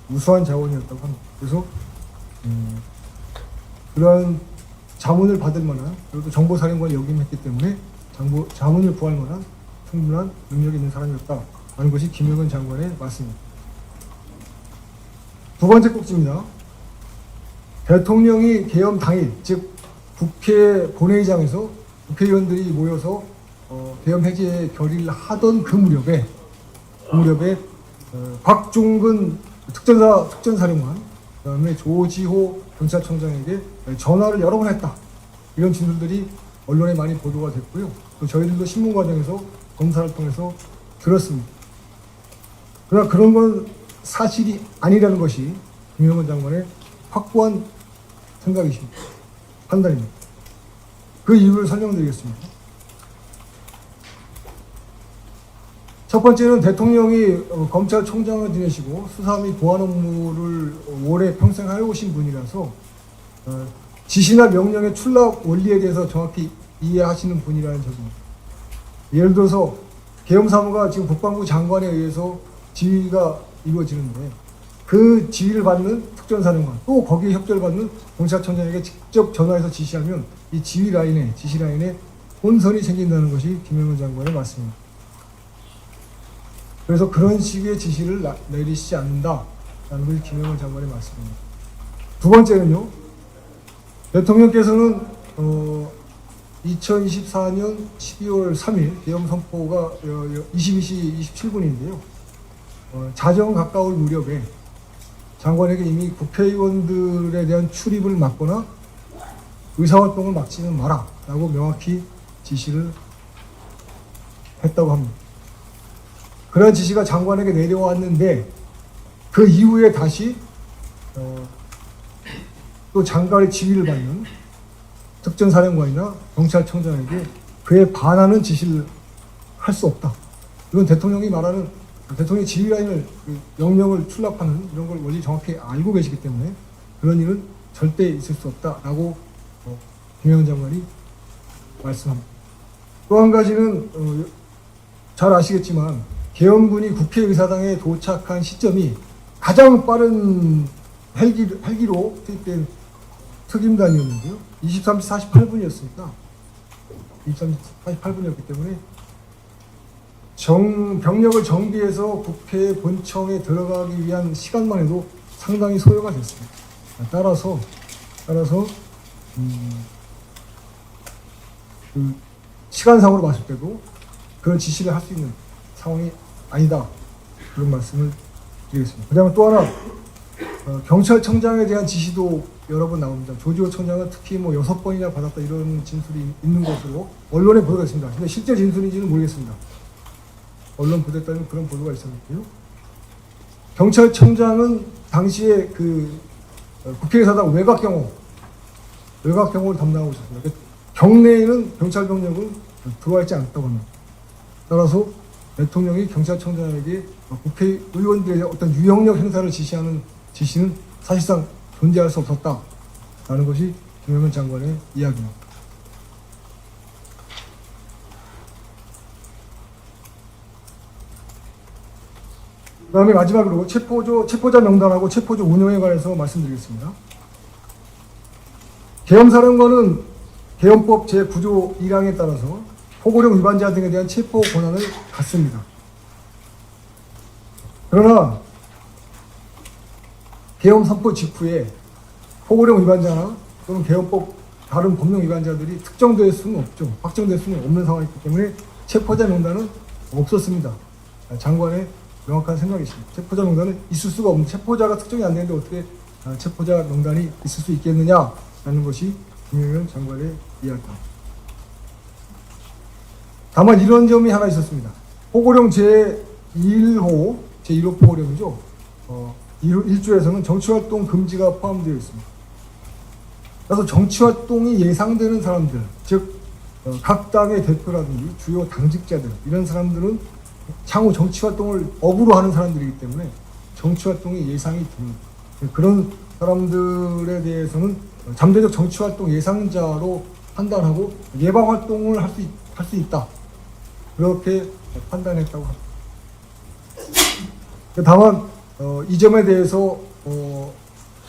우수한 자원이었다고 합니다. 그래서 그러한 자문을 받을 만한, 그리고 정보사령관을 역임했기 때문에 자문을 구할 만한 충분한 능력이 있는 사람이었다라는 것이 김영은 장관의 말씀입니다. 두 번째 꼭지입니다. 대통령이 개엄 당일, 즉 국회 본회의장에서 국회의원들이 모여서 계엄 해제 결의를 하던 그 무렵에 곽종근 특전사령관, 그다음에 조지호 경찰청장에게 전화를 여러 번 했다, 이런 진술들이 언론에 많이 보도가 됐고요. 또 저희들도 신문 과정에서 검사를 통해서 들었습니다. 그러나 그런 건 사실이 아니라는 것이 김영은 장관의 확고한 생각이십니다. 판단입니다. 그 이유를 설명드리겠습니다. 첫 번째는 대통령이 검찰총장을 지내시고 수사 및 보안 업무를 오래 평생 해오신 분이라서 지시나 명령의 출납 원리에 대해서 정확히 이해하시는 분이라는 점입니다. 예를 들어서 계엄 사무가 지금 국방부 장관에 의해서 지휘가 이루어지는데, 그 지휘를 받는 특전사령관, 또 거기에 협조를 받는 경찰청장에게 직접 전화해서 지시하면 이 지시 라인에 혼선이 생긴다는 것이 김영은 장관의 말씀입니다. 그래서 그런 식의 지시를 내리시지 않는다라는 것이 김영은 장관의 말씀입니다. 두 번째는요, 대통령께서는 2024년 12월 3일 계엄 선포가 22시 27분인데요. 자정 가까울 무렵에 장관에게 이미 국회의원들에 대한 출입을 막거나 의사활동을 막지는 마라 라고 명확히 지시를 했다고 합니다. 그런 지시가 장관에게 내려왔는데, 그 이후에 다시 또 장관의 지휘를 받는 특전사령관이나 경찰청장에게 그에 반하는 지시를 할 수 없다. 이건 대통령이 말하는, 대통령의 지휘라인을, 명령을 출납하는 이런 걸 원리 정확히 알고 계시기 때문에 그런 일은 절대 있을 수 없다라고 김영은 장관이 말씀합니다. 또 한 가지는 잘 아시겠지만 계엄군이 국회의사당에 도착한 시점이 가장 빠른 헬기로 투입된 특임단이었는데요. 23시 48분이었으니까 23시 48분이었기 때문에 병력을 정비해서 국회 본청에 들어가기 위한 시간만 해도 상당히 소요가 됐습니다. 따라서 그 시간상으로 봤을 때도 그런 지시를 할 수 있는 상황이 아니다, 그런 말씀을 드리겠습니다. 그다음에 또 하나, 경찰청장에 대한 지시도 여러 번 나옵니다. 조지호 청장은 특히 6번이나 받았다, 이런 진술이 있는 것으로 언론에 보도가 있습니다. 근데 실제 진술인지는 모르겠습니다. 언론 보도에 따르면 그런 보도가 있었는데요. 경찰청장은 당시에 그 국회의사당 외곽 경호를 담당하고 있었습니다. 경내에는 경찰 병력은 들어와 있지 않았다고 합니다. 따라서 대통령이 경찰청장에게 국회의원들의 어떤 유형력 행사를 지시하는 지시는 사실상 존재할 수 없었다라는 것이 김영은 장관의 이야기입니다. 그 다음에 마지막으로 체포자 명단하고 체포조 운영에 관해서 말씀드리겠습니다. 계엄사령관은 계엄법 제9조 1항에 따라서 포고령 위반자 등에 대한 체포 권한을 갖습니다. 그러나 계엄 선포 직후에 포고령 위반자나 또는 계엄법 다른 법령 위반자들이 특정될 수는 없죠. 확정될 수는 없는 상황이기 때문에 체포자 명단은 없었습니다. 장관의 명확한 생각이십니다. 체포자 명단은 있을 수가 없는, 체포자가 특정이 안 되는데 어떻게 체포자 명단이 있을 수 있겠느냐라는 것이 김영은 장관의 이야기입니다. 다만 이런 점이 하나 있었습니다. 포고령 제1호 포고령이죠. 1조에서는 정치활동 금지가 포함되어 있습니다. 그래서 정치 활동이 예상되는 사람들, 즉 각 당의 대표라든지 주요 당직자들 이런 사람들은 향후 정치 활동을 업으로 하는 사람들이기 때문에 정치 활동이 예상이 됩니다. 그런 사람들에 대해서는 잠재적 정치 활동 예상자로 판단하고 예방 활동을 할 수 있다. 그렇게 판단했다고 합니다. 다만 이 점에 대해서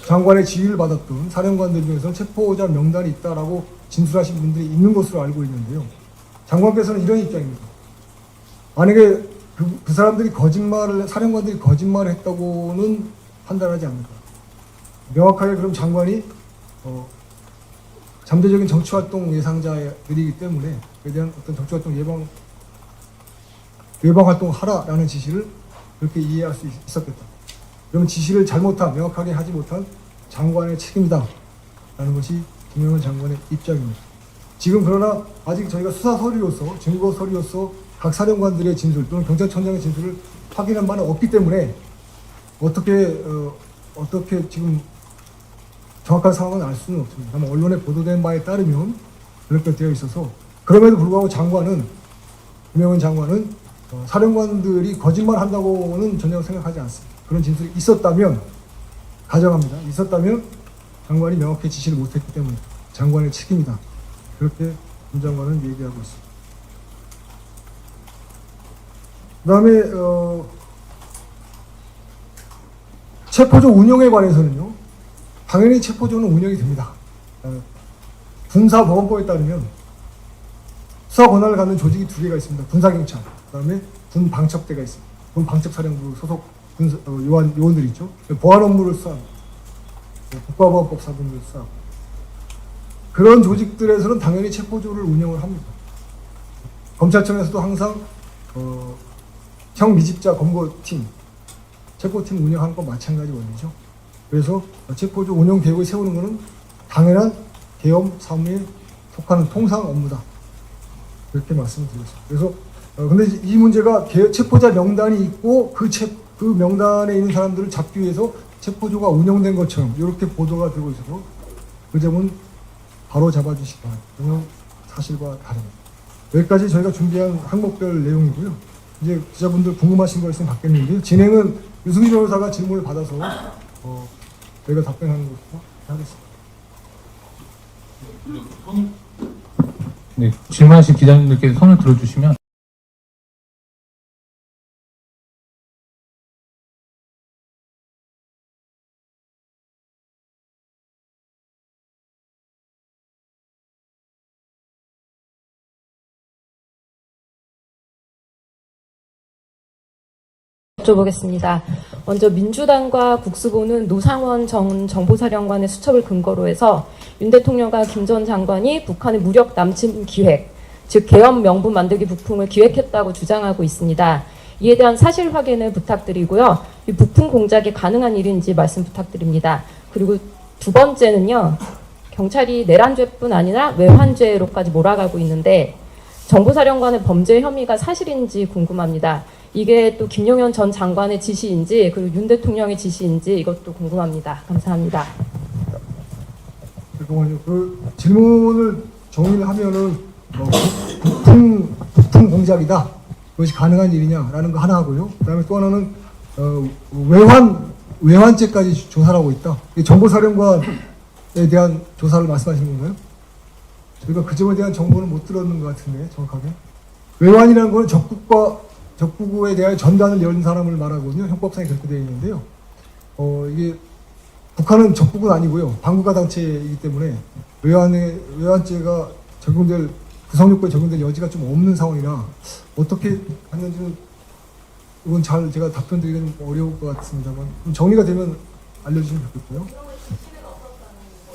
장관의 지휘를 받았던 사령관들 중에서 체포자 명단이 있다라고 진술하신 분들이 있는 것으로 알고 있는데요. 장관께서는 이런 입장입니다. 만약에 그 사람들이 사령관들이 거짓말을 했다고는 판단하지 않는다. 명확하게 그럼 장관이 잠재적인 정치활동 예상자들이기 때문에 그에 대한 어떤 정치활동 예방활동을 하라라는 지시를 그렇게 이해할 수 있었겠다. 그러면 지시를 명확하게 하지 못한 장관의 책임이다 라는 것이 김영현 장관의 입장입니다. 지금 그러나 아직 저희가 수사 서류로서 증거 서류로서 각 사령관들의 진술 또는 경찰청장의 진술을 확인한 바는 없기 때문에 어떻게 지금 정확한 상황은 알 수는 없습니다. 다만 언론에 보도된 바에 따르면 그렇게 되어 있어서 그럼에도 불구하고 김영현 장관은 사령관들이 거짓말한다고는 전혀 생각하지 않습니다. 그런 진술이 있었다면 가정합니다. 있었다면 장관이 명확히 지시를 못했기 때문에 장관의 책임이다. 그렇게 김 장관은 얘기하고 있습니다. 그 다음에 체포조 운영에 관해서는요. 당연히 체포조는 운영이 됩니다. 군사보건법에 따르면 수사 권한을 갖는 조직이 두 개가 있습니다. 군사경찰, 그 다음에 군방첩대가 있습니다. 군방첩사령부 소속 요원들이 있죠. 보안 업무를 수사합니다. 국가보안법 사범을 수사하고 그런 조직들에서는 당연히 체포조를 운영을 합니다. 검찰청에서도 항상 형미집자 검거팀, 체포팀 운영하는 건 마찬가지 원리죠. 그래서 체포조 운영 계획을 세우는 것은 당연한 계엄 사무에 속하는 통상 업무다. 그렇게 말씀드렸습니다. 그래서 근데 이 문제가 체포자 명단이 있고 그 명단에 있는 사람들을 잡기 위해서 체포조가 운영된 것처럼 이렇게 보도가 되고 있어서 그 점은 바로 잡아주시기 바랍니다. 전혀 사실과 다릅니다. 여기까지 저희가 준비한 항목별 내용이고요. 이제 기자분들 궁금하신 거 있으면 받겠는데요. 진행은 유승희 변호사가 질문을 받아서 저희가 답변하는 것으로 하겠습니다. 네, 질문하신 기자님들께서 손을 들어주시면 여쭤보겠습니다. 먼저 민주당과 국수보는 노상원 전 정보사령관의 수첩을 근거로 해서 윤 대통령과 김 전 장관이 북한의 무력 남침 기획, 즉 계엄 명분 만들기 부풍을 기획했다고 주장하고 있습니다. 이에 대한 사실 확인을 부탁드리고요. 이 부풍 공작이 가능한 일인지 말씀 부탁드립니다. 그리고 두 번째는요. 경찰이 내란죄뿐 아니라 외환죄로까지 몰아가고 있는데 정보사령관의 범죄 혐의가 사실인지 궁금합니다. 이게 또 김용현 전 장관의 지시인지 그리고 윤 대통령의 지시인지 이것도 궁금합니다. 감사합니다. 잠깐만요. 그 질문을 정리를 하면은 부풍 공작이다. 그것이 가능한 일이냐라는 거 하나 하고요. 그다음에 또 하나는 외환죄까지 조사를 하고 있다. 정보사령관에 대한 조사를 말씀하시는 건가요? 저희가 그 점에 대한 정보는 못 들었는 것 같은데 정확하게. 외환이라는 거는 적부에 대한 전단을 연 사람을 말하거든요. 형법상에 그렇게 되어 있는데요. 이게 북한은 적부는 아니고요. 반국가 단체이기 때문에 외환죄가 구성요건에 적용될 여지가 좀 없는 상황이라 어떻게 하는지는 이건 제가 답변드리기는 어려울 것 같습니다만 정리가 되면 알려주시면 좋겠고요.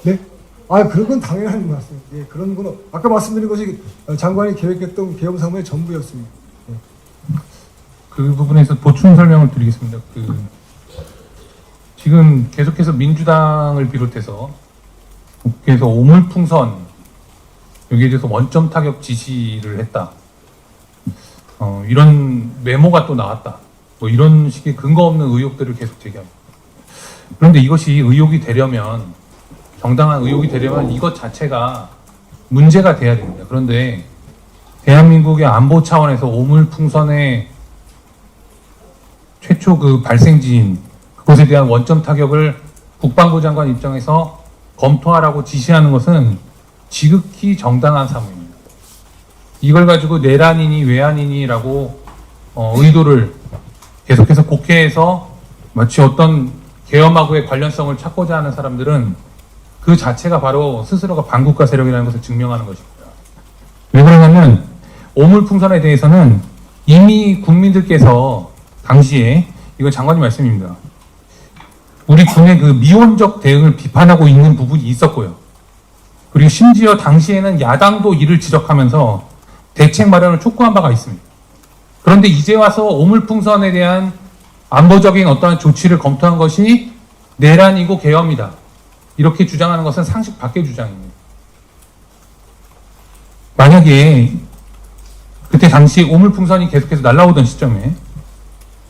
네? 그런 건 당연한 말씀입니다. 예, 그런 건 아까 말씀드린 것이 장관이 계획했던 계엄 사무의 전부였습니다. 예. 그 부분에서 보충 설명을 드리겠습니다. 지금 계속해서 민주당을 비롯해서 국회에서 오물풍선 여기에 대해서 원점 타격 지시를 했다. 이런 메모가 또 나왔다. 뭐 이런 식의 근거 없는 의혹들을 계속 제기합니다. 그런데 이것이 의혹이 되려면 정당한 의혹이 되려면 이것 자체가 문제가 돼야 됩니다. 그런데 대한민국의 안보 차원에서 오물풍선의 최초 그 발생지인 그것에 대한 원점 타격을 국방부 장관 입장에서 검토하라고 지시하는 것은 지극히 정당한 사무입니다. 이걸 가지고 내란이니 외환이니라고 의도를 계속해서 국회에서 마치 어떤 계엄하고의 관련성을 찾고자 하는 사람들은 그 자체가 바로 스스로가 반국가 세력이라는 것을 증명하는 것입니다. 왜 그러냐면 오물풍선에 대해서는 이미 국민들께서 당시에 이건 장관님 말씀입니다. 우리 군의 그 미온적 대응을 비판하고 있는 부분이 있었고요. 그리고 심지어 당시에는 야당도 이를 지적하면서 대책 마련을 촉구한 바가 있습니다. 그런데 이제 와서 오물풍선에 대한 안보적인 어떠한 조치를 검토한 것이 내란이고 계엄이다. 이렇게 주장하는 것은 상식 밖의 주장입니다. 만약에 그때 당시 오물풍선이 계속해서 날아오던 시점에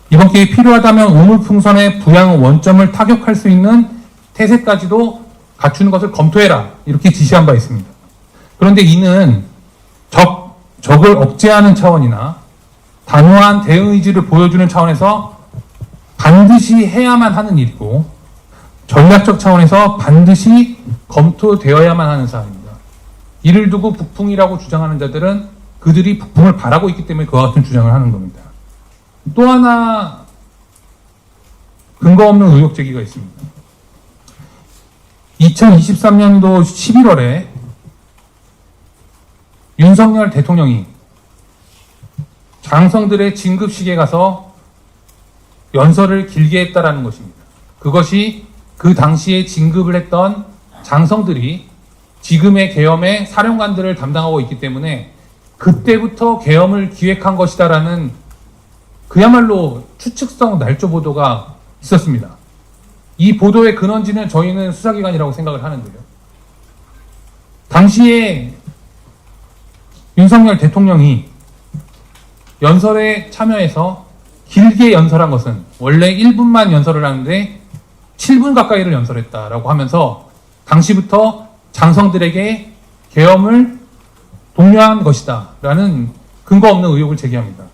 이번 기회에 필요하다면 오물풍선의 부양 원점을 타격할 수 있는 태세까지도 갖추는 것을 검토해라. 이렇게 지시한 바 있습니다. 그런데 이는 적을 억제하는 차원이나 단호한 대응 의지를 보여주는 차원에서 반드시 해야만 하는 일이고 전략적 차원에서 반드시 검토되어야만 하는 사안입니다. 이를 두고 북풍이라고 주장하는 자들은 그들이 북풍을 바라고 있기 때문에 그와 같은 주장을 하는 겁니다. 또 하나 근거 없는 의혹 제기가 있습니다. 2023년도 11월에 윤석열 대통령이 장성들의 진급식에 가서 연설을 길게 했다라는 것입니다. 그것이 그 당시에 진급을 했던 장성들이 지금의 계엄의 사령관들을 담당하고 있기 때문에 그때부터 계엄을 기획한 것이다라는 그야말로 추측성 날조 보도가 있었습니다. 이 보도의 근원지는 저희는 수사기관이라고 생각을 하는데요. 당시에 윤석열 대통령이 연설에 참여해서 길게 연설한 것은 원래 1분만 연설을 하는데 7분 가까이를 연설했다라고 하면서 당시부터 장성들에게 계엄을 독려한 것이다 라는 근거 없는 의혹을 제기합니다.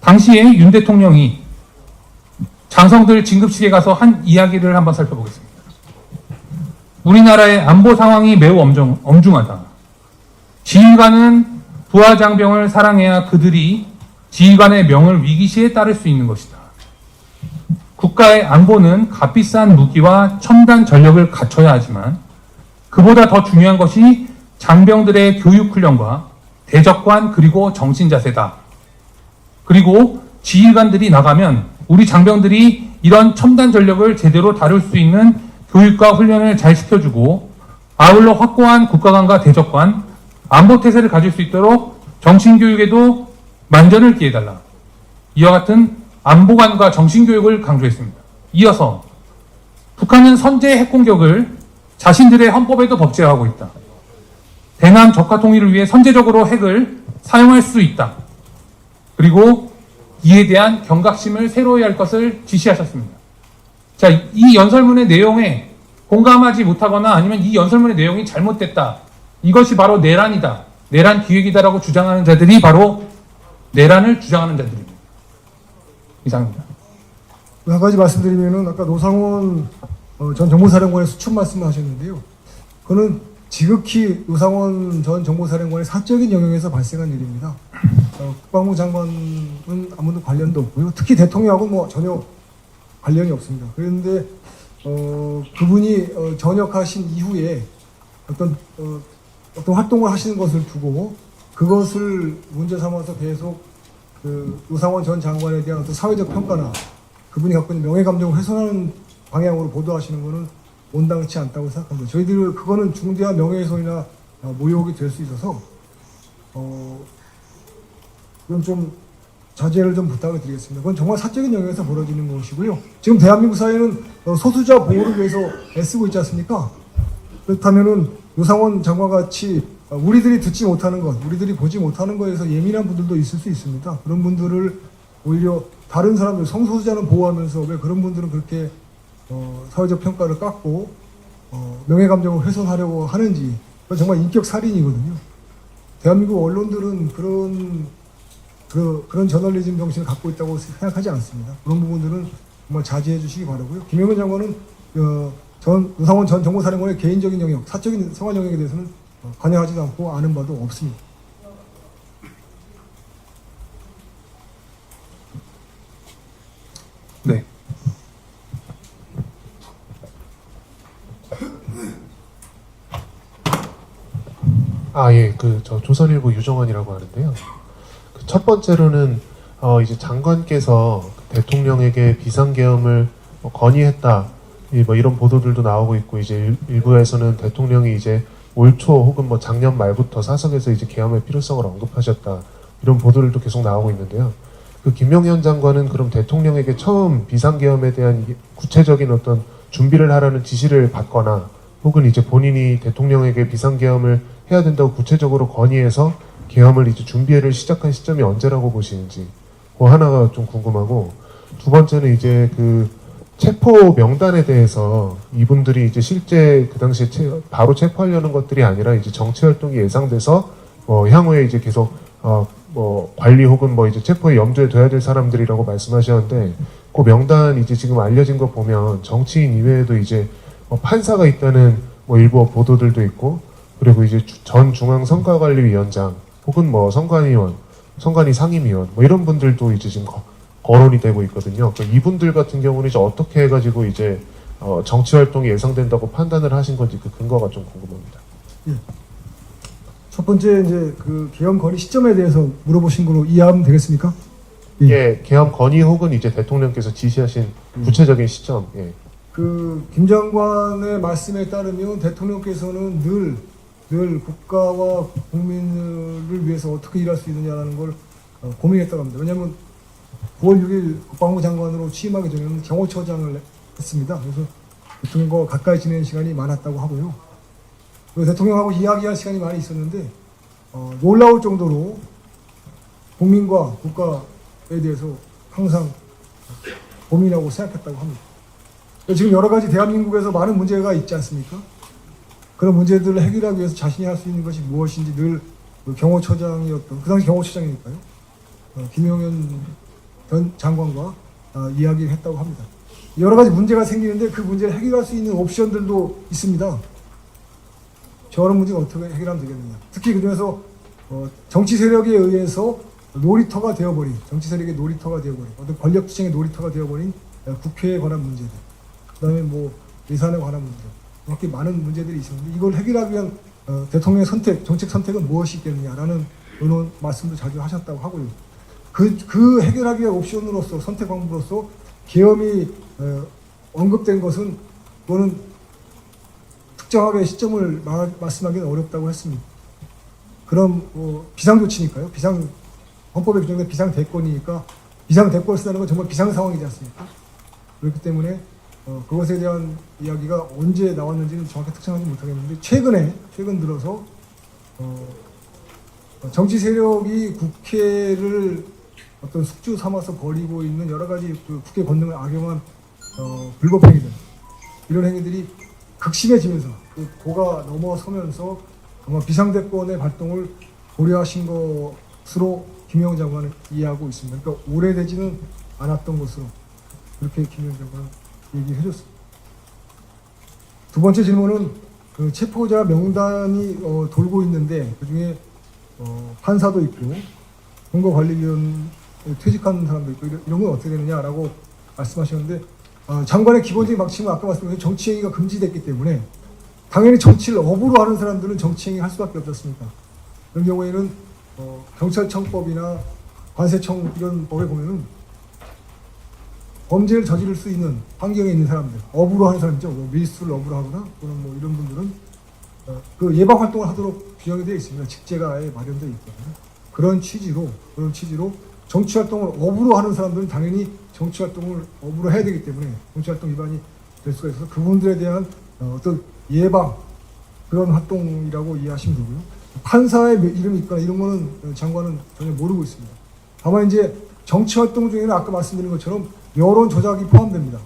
당시에 윤 대통령이 장성들 진급식에 가서 한 이야기를 한번 살펴보겠습니다. 우리나라의 안보 상황이 매우 엄중하다. 지휘관은 부하 장병을 사랑해야 그들이 지휘관의 명을 위기시에 따를 수 있는 것이다. 국가의 안보는 값비싼 무기와 첨단 전력을 갖춰야 하지만 그보다 더 중요한 것이 장병들의 교육 훈련과 대적관 그리고 정신자세다. 그리고 지휘관들이 나가면 우리 장병들이 이런 첨단 전력을 제대로 다룰 수 있는 교육과 훈련을 잘 시켜주고 아울러 확고한 국가관과 대적관, 안보태세를 가질 수 있도록 정신교육에도 만전을 기해달라. 이와 같은 안보관과 정신교육을 강조했습니다. 이어서 북한은 선제 핵공격을 자신들의 헌법에도 법제화하고 있다. 대남 적화 통일을 위해 선제적으로 핵을 사용할 수 있다. 그리고 이에 대한 경각심을 새로이 할 것을 지시하셨습니다. 자, 이 연설문의 내용에 공감하지 못하거나 아니면 이 연설문의 내용이 잘못됐다. 이것이 바로 내란이다. 내란 기획이다라고 주장하는 자들이 바로 내란을 주장하는 자들입니다. 이상입니다. 한 가지 말씀드리면은 아까 노상원 전 정보사령관의 수첩 말씀을 하셨는데요. 그거는 지극히 노상원 전 정보사령관의 사적인 영역에서 발생한 일입니다. 국방부 장관은 아무도 관련도 없고요. 특히 대통령하고 뭐 전혀 관련이 없습니다. 그런데 그분이 전역하신 이후에 어떤 활동을 하시는 것을 두고 그것을 문제 삼아서 계속 그 노상원 전 장관에 대한 어떤 사회적 평가나 그분이 갖고 있는 명예 감정을 훼손하는 방향으로 보도하시는 것은 온당치 않다고 생각합니다. 저희들 그거는 중대한 명예훼손이나 모욕이 될 수 있어서 그건 좀 자제를 좀 부탁을 드리겠습니다. 그건 정말 사적인 영역에서 벌어지는 것이고요. 지금 대한민국 사회는 소수자 보호를 위해서 애쓰고 있지 않습니까? 그렇다면은 노상원 장관 같이 우리들이 듣지 못하는 것, 우리들이 보지 못하는 것에서 예민한 분들도 있을 수 있습니다. 그런 분들을 오히려 다른 사람들, 성소수자는 보호하면서 왜 그런 분들은 그렇게 사회적 평가를 깎고 명예 감정을 훼손하려고 하는지, 그건 정말 인격 살인이거든요. 대한민국 언론들은 그런 저널리즘 정신을 갖고 있다고 생각하지 않습니다. 그런 부분들은 정말 자제해 주시기 바라고요. 김영현 장관은 노상원 전 정보사령관의 개인적인 영역, 사적인 생활 영역에 대해서는 관여하지도 않고 아는 바도 없습니다. 네. 예, 저 조선일보 유정환이라고 하는데요. 첫 번째로는 이제 장관께서 대통령에게 비상계엄을 건의했다, 이런 보도들도 나오고 있고, 이제 일부에서는 대통령이 이제 올 초 혹은 작년 말부터 사석에서 이제 계엄의 필요성을 언급하셨다, 이런 보도들도 계속 나오고 있는데요. 김영현 장관은 그럼 대통령에게 처음 비상계엄에 대한 구체적인 어떤 준비를 하라는 지시를 받거나, 혹은 이제 본인이 대통령에게 비상계엄을 해야 된다고 구체적으로 건의해서 계엄을 이제 준비를 시작한 시점이 언제라고 보시는지, 그 하나가 좀 궁금하고, 두 번째는 이제 체포 명단에 대해서 이분들이 이제 실제 그 당시에 바로 체포하려는 것들이 아니라 이제 정치 활동이 예상돼서 향후에 이제 계속 관리 혹은 이제 체포에 염두에 둬야 될 사람들이라고 말씀하셨는데, 그 명단 이제 지금 알려진 거 보면 정치인 이외에도 이제 판사가 있다는 일부 보도들도 있고, 그리고 이제 전 중앙선거관리위원장 혹은 선관위원, 선관위 상임위원 이런 분들도 이제 지금 거론이 되고 있거든요. 그러니까 이분들 같은 경우는 이제 어떻게 해가지고 이제 정치 활동이 예상된다고 판단을 하신 건지 그 근거가 좀 궁금합니다. 예. 첫 번째 이제 계엄 건의 시점에 대해서 물어보신 걸로 이해하면 되겠습니까? 예, 계엄 건의 혹은 이제 대통령께서 지시하신 구체적인 시점. 예. 김 장관의 말씀에 따르면 대통령께서는 늘 국가와 국민을 위해서 어떻게 일할 수 있느냐라는 걸 고민했다고 합니다. 왜냐하면 9월 6일 국방부 장관으로 취임하기 전에는 경호처장을 했습니다. 그래서 대통령과 가까이 지내는 시간이 많았다고 하고요. 그리고 대통령하고 이야기할 시간이 많이 있었는데 놀라울 정도로 국민과 국가에 대해서 항상 고민하고 생각했다고 합니다. 지금 여러 가지 대한민국에서 많은 문제가 있지 않습니까? 그런 문제들을 해결하기 위해서 자신이 할 수 있는 것이 무엇인지 늘 경호처장이었던, 그 당시 경호처장이니까요, 김영현 전 장관과 이야기를 했다고 합니다. 여러 가지 문제가 생기는데 그 문제를 해결할 수 있는 옵션들도 있습니다. 저런 문제가 어떻게 해결하면 되겠느냐. 특히 그중에서 정치 세력에 의해서 놀이터가 되어버린, 정치 세력의 놀이터가 되어버린, 어떤 권력투쟁의 놀이터가 되어버린 국회에 관한 문제들, 그 다음에 예산에 관한 문제들, 그렇게 많은 문제들이 있었는데 이걸 해결하기 위한 대통령의 선택, 정책 선택은 무엇이 있겠느냐라는 그런 말씀도 자주 하셨다고 하고요. 그 해결하기 위한 옵션으로서, 선택 방법으로서 계엄이 언급된 것은 그거는 특정하게 시점을 말씀하기는 어렵다고 했습니다. 그럼 비상조치니까요. 헌법에 규정된 비상대권이니까 비상대권을 쓰는 건 정말 비상상황이지 않습니까? 그렇기 때문에 그것에 대한 이야기가 언제 나왔는지는 정확히 특정하지 못하겠는데 최근 들어서 정치 세력이 국회를 어떤 숙주 삼아서 벌이고 있는 여러 가지 국회 권능을 악용한 불법행위들, 이런 행위들이 극심해지면서 고가 넘어서면서 아마 비상대권의 발동을 고려하신 것으로 김영현 장관은 이해하고 있습니다. 그러니까 오래되지는 않았던 것으로 그렇게 김영현 장관은 얘기해 줬습니다. 두 번째 질문은 체포자 명단이 돌고 있는데 그중에 판사도 있고 선거관리위원 퇴직한 사람도 있고 이런 건 어떻게 되느냐라고 말씀하셨는데, 장관의 기본적인 방침은 아까 말씀드린 정치행위가 금지됐기 때문에 당연히 정치를 업으로 하는 사람들은 정치행위 할 수밖에 없지 않습니까? 그런 경우에는 경찰청법이나 관세청 이런 법에 보면은 범죄를 저지를 수 있는 환경에 있는 사람들, 업으로 하는 사람이죠. 밀수를 업으로 하거나 또는 이런 분들은 그 예방 활동을 하도록 규정이 되어 있습니다. 직제가 아예 마련되어 있거든요. 그런 취지로 정치 활동을 업으로 하는 사람들은 당연히 정치 활동을 업으로 해야 되기 때문에 정치 활동 위반이 될 수가 있어서 그분들에 대한 어떤 예방 그런 활동이라고 이해하시면 되고요. 판사의 이름이 있거나 이런 거는 장관은 전혀 모르고 있습니다. 다만 이제 정치 활동 중에는 아까 말씀드린 것처럼 여론 조작이 포함됩니다.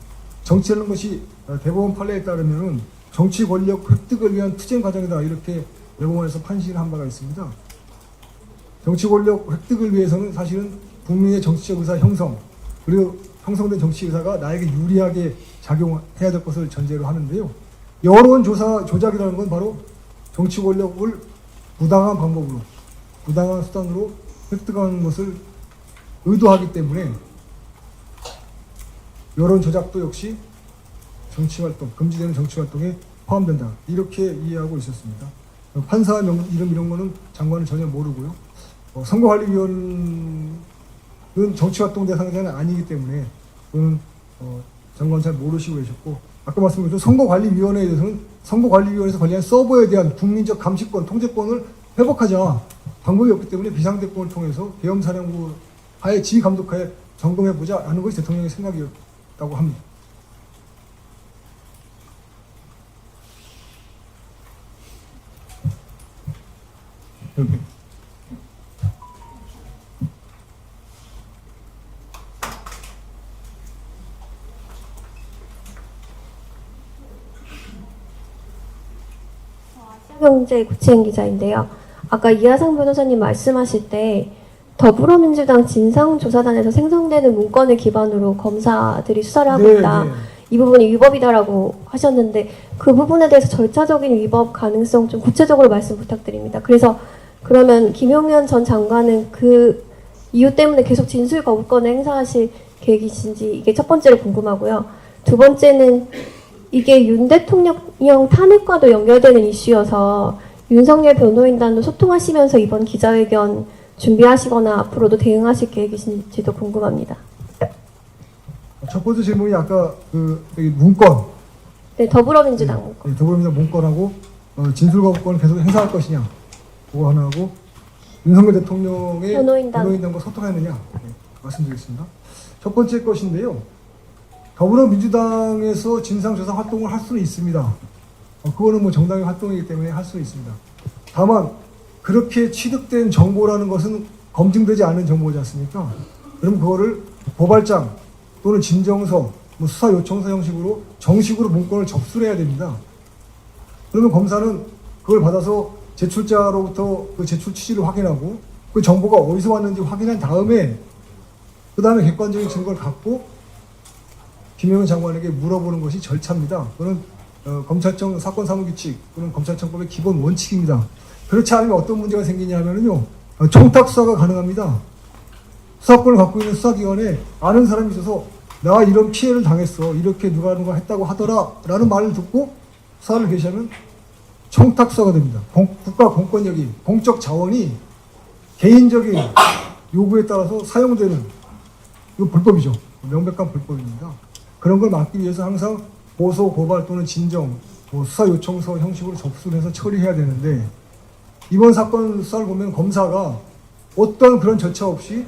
정치라는 것이 대법원 판례에 따르면은 정치 권력 획득을 위한 투쟁 과정이다. 이렇게 대법원에서 판시를 한 바가 있습니다. 정치 권력 획득을 위해서는 사실은 국민의 정치적 의사 형성, 그리고 형성된 정치 의사가 나에게 유리하게 작용해야 될 것을 전제로 하는데요. 여론조사 조작이라는 건 바로 정치 권력을 부당한 방법으로, 부당한 수단으로 획득하는 것을 의도하기 때문에 여론 조작도 역시 정치활동, 금지되는 정치활동에 포함된다. 이렇게 이해하고 있었습니다. 판사 이름 이런 거는 장관은 전혀 모르고요. 선거관리위원은 정치활동 대상자는 아니기 때문에 그건 장관 잘 모르시고 계셨고, 아까 말씀드린 선거관리위원회에 대해서는 선거관리위원회에서 관리한 서버에 대한 국민적 감시권, 통제권을 회복하자 방법이 없기 때문에 비상대법을 통해서 계엄사령부 하에 지휘감독하에 점검해보자 하는 것이 대통령의 생각이었다고 합니다. 이렇게. 경제 구치행 기자인데요. 아까 이하상 변호사님 말씀하실 때 더불어민주당 진상조사단에서 생성되는 문건을 기반으로 검사들이 수사를 하고 있다. 이 부분이 위법이다라고 하셨는데 그 부분에 대해서 절차적인 위법 가능성 좀 구체적으로 말씀 부탁드립니다. 그래서 그러면 김용현 전 장관은 그 이유 때문에 계속 진술 거부권을 행사하실 계획이신지 이게 첫 번째로 궁금하고요. 두 번째는 이게 윤 대통령 탄핵과도 연결되는 이슈여서 윤석열 변호인단도 소통하시면서 이번 기자회견 준비하시거나 앞으로도 대응하실 계획이신지도 궁금합니다. 첫 번째 질문이 아까 여기 문건. 네, 더불어민주당 문건. 네, 더불어민주당 문건하고 진술거부권을 계속 행사할 것이냐, 그거 하나하고 윤석열 대통령의 변호인단과 소통했느냐, 네, 말씀드리겠습니다. 첫 번째 것인데요. 더불어민주당에서 진상조사 활동을 할 수는 있습니다. 그거는 뭐 정당의 활동이기 때문에 할 수는 있습니다. 다만 그렇게 취득된 정보라는 것은 검증되지 않은 정보지 않습니까? 그럼 그거를 고발장 또는 진정서, 뭐 수사 요청서 형식으로 정식으로 문건을 접수를 해야 됩니다. 그러면 검사는 그걸 받아서 제출자로부터 그 제출 취지를 확인하고 그 정보가 어디서 왔는지 확인한 다음에 그 다음에 객관적인 증거를 갖고 김용현 장관에게 물어보는 것이 절차입니다. 그거는 검찰청 사건사무규칙 또는 검찰청법의 기본 원칙입니다. 그렇지 않으면 어떤 문제가 생기냐면요, 청탁 수사가 가능합니다. 수사권을 갖고 있는 수사기관에 아는 사람이 있어서 나 이런 피해를 당했어, 이렇게 누가 했다고 하더라 라는 말을 듣고 수사를 개시하면 청탁 수사가 됩니다. 국가 공권력이, 공적 자원이 개인적인 요구에 따라서 사용되는, 이거 불법이죠. 명백한 불법입니다. 그런 걸 막기 위해서 항상 고소, 고발 또는 진정, 뭐 수사 요청서 형식으로 접수를 해서 처리해야 되는데, 이번 사건 수사를 보면 검사가 어떤 그런 절차 없이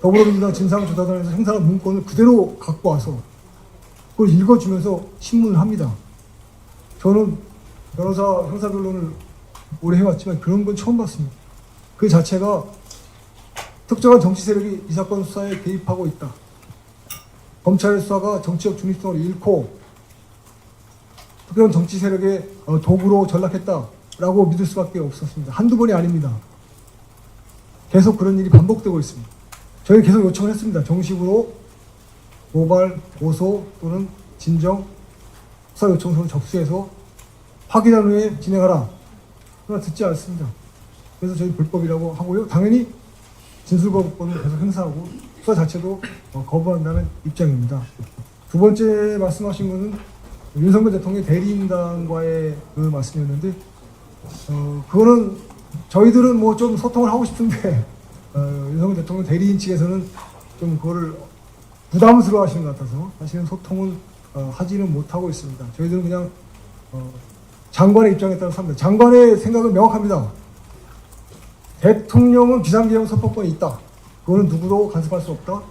더불어민주당 진상조사단에서 행사한 문건을 그대로 갖고 와서 그걸 읽어주면서 신문을 합니다. 저는 변호사 형사변론을 오래 해왔지만 그런 건 처음 봤습니다. 그 자체가 특정한 정치 세력이 이 사건 수사에 개입하고 있다, 검찰의 수사가 정치적 중립성을 잃고 특별한 정치 세력의 도구로 전락했다라고 믿을 수밖에 없었습니다. 한두 번이 아닙니다. 계속 그런 일이 반복되고 있습니다. 저희 계속 요청을 했습니다. 정식으로 고발, 고소 또는 진정, 수사 요청서를 접수해서 확인한 후에 진행하라. 그러나 듣지 않습니다. 그래서 저희 불법이라고 하고요. 당연히 진술거부권을 계속 행사하고 수사 자체도 거부한다는 입장입니다. 두 번째 말씀하신 것은 윤석열 대통령 대리인단과의 그 말씀이었는데, 그거는 저희들은 뭐 좀 소통을 하고 싶은데 윤석열 대통령 대리인 측에서는 좀 그거를 부담스러워 하시는 것 같아서 사실은 소통은 하지는 못하고 있습니다. 저희들은 그냥 장관의 입장에 따라서 합니다. 장관의 생각은 명확합니다. 대통령은 비상계엄 선포권이 있다. 그거는 누구도 간섭할 수 없다.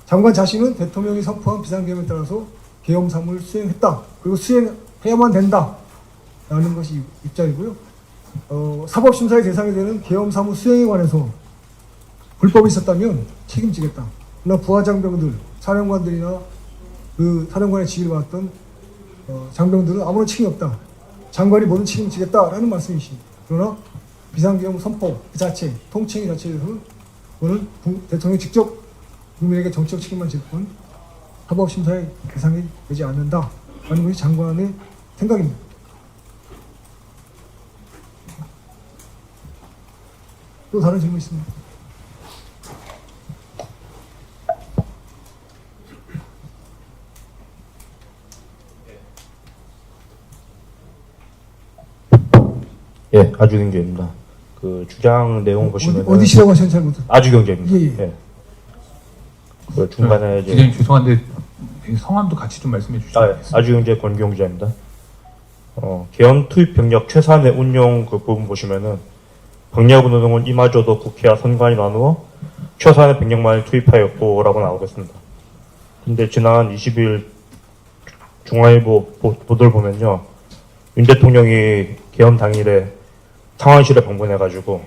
장관 자신은 대통령이 선포한 비상계엄에 따라서 계엄 사무를 수행했다. 그리고 수행해야만 된다. 라는 것이 입장이고요. 사법심사의 대상이 되는 계엄 사무 수행에 관해서 불법이 있었다면 책임지겠다. 그러나 부하장병들, 사령관들이나 그 사령관의 지휘를 받았던 장병들은 아무런 책임이 없다. 장관이 모든 책임을 지겠다라는 말씀이십니다. 그러나 비상계엄 선포 그 자체, 통칭 자체에 대해서는 그거는 대통령이 직접 국민에게 정치적 책임만 질 뿐 합법심사의 대상이 되지 않는다라는 것이 장관의 생각입니다. 또 다른 질문 있습니다. 예, 아주경제입니다. 그 주장 내용 보시면 어디시라고 하셨는지 잘 못해요. 아주경제입니다. 예, 예. 예. 그 중간에 이제 기자님 죄송한데 성함도 같이 좀 말씀해 주시면 좋겠습니다. 아주경제 권기용 기자입니다. 계엄 투입 병력 최소한의 운용 그 부분 보시면은 병력 운동은 이마저도 국회와 선관위 나누어 최소한의 병력만을 투입하였고라고 나오고 있습니다. 근데 지난 20일 중앙일보 보도를 보면요, 윤 대통령이 계엄 당일에 상황실에 방문해가지고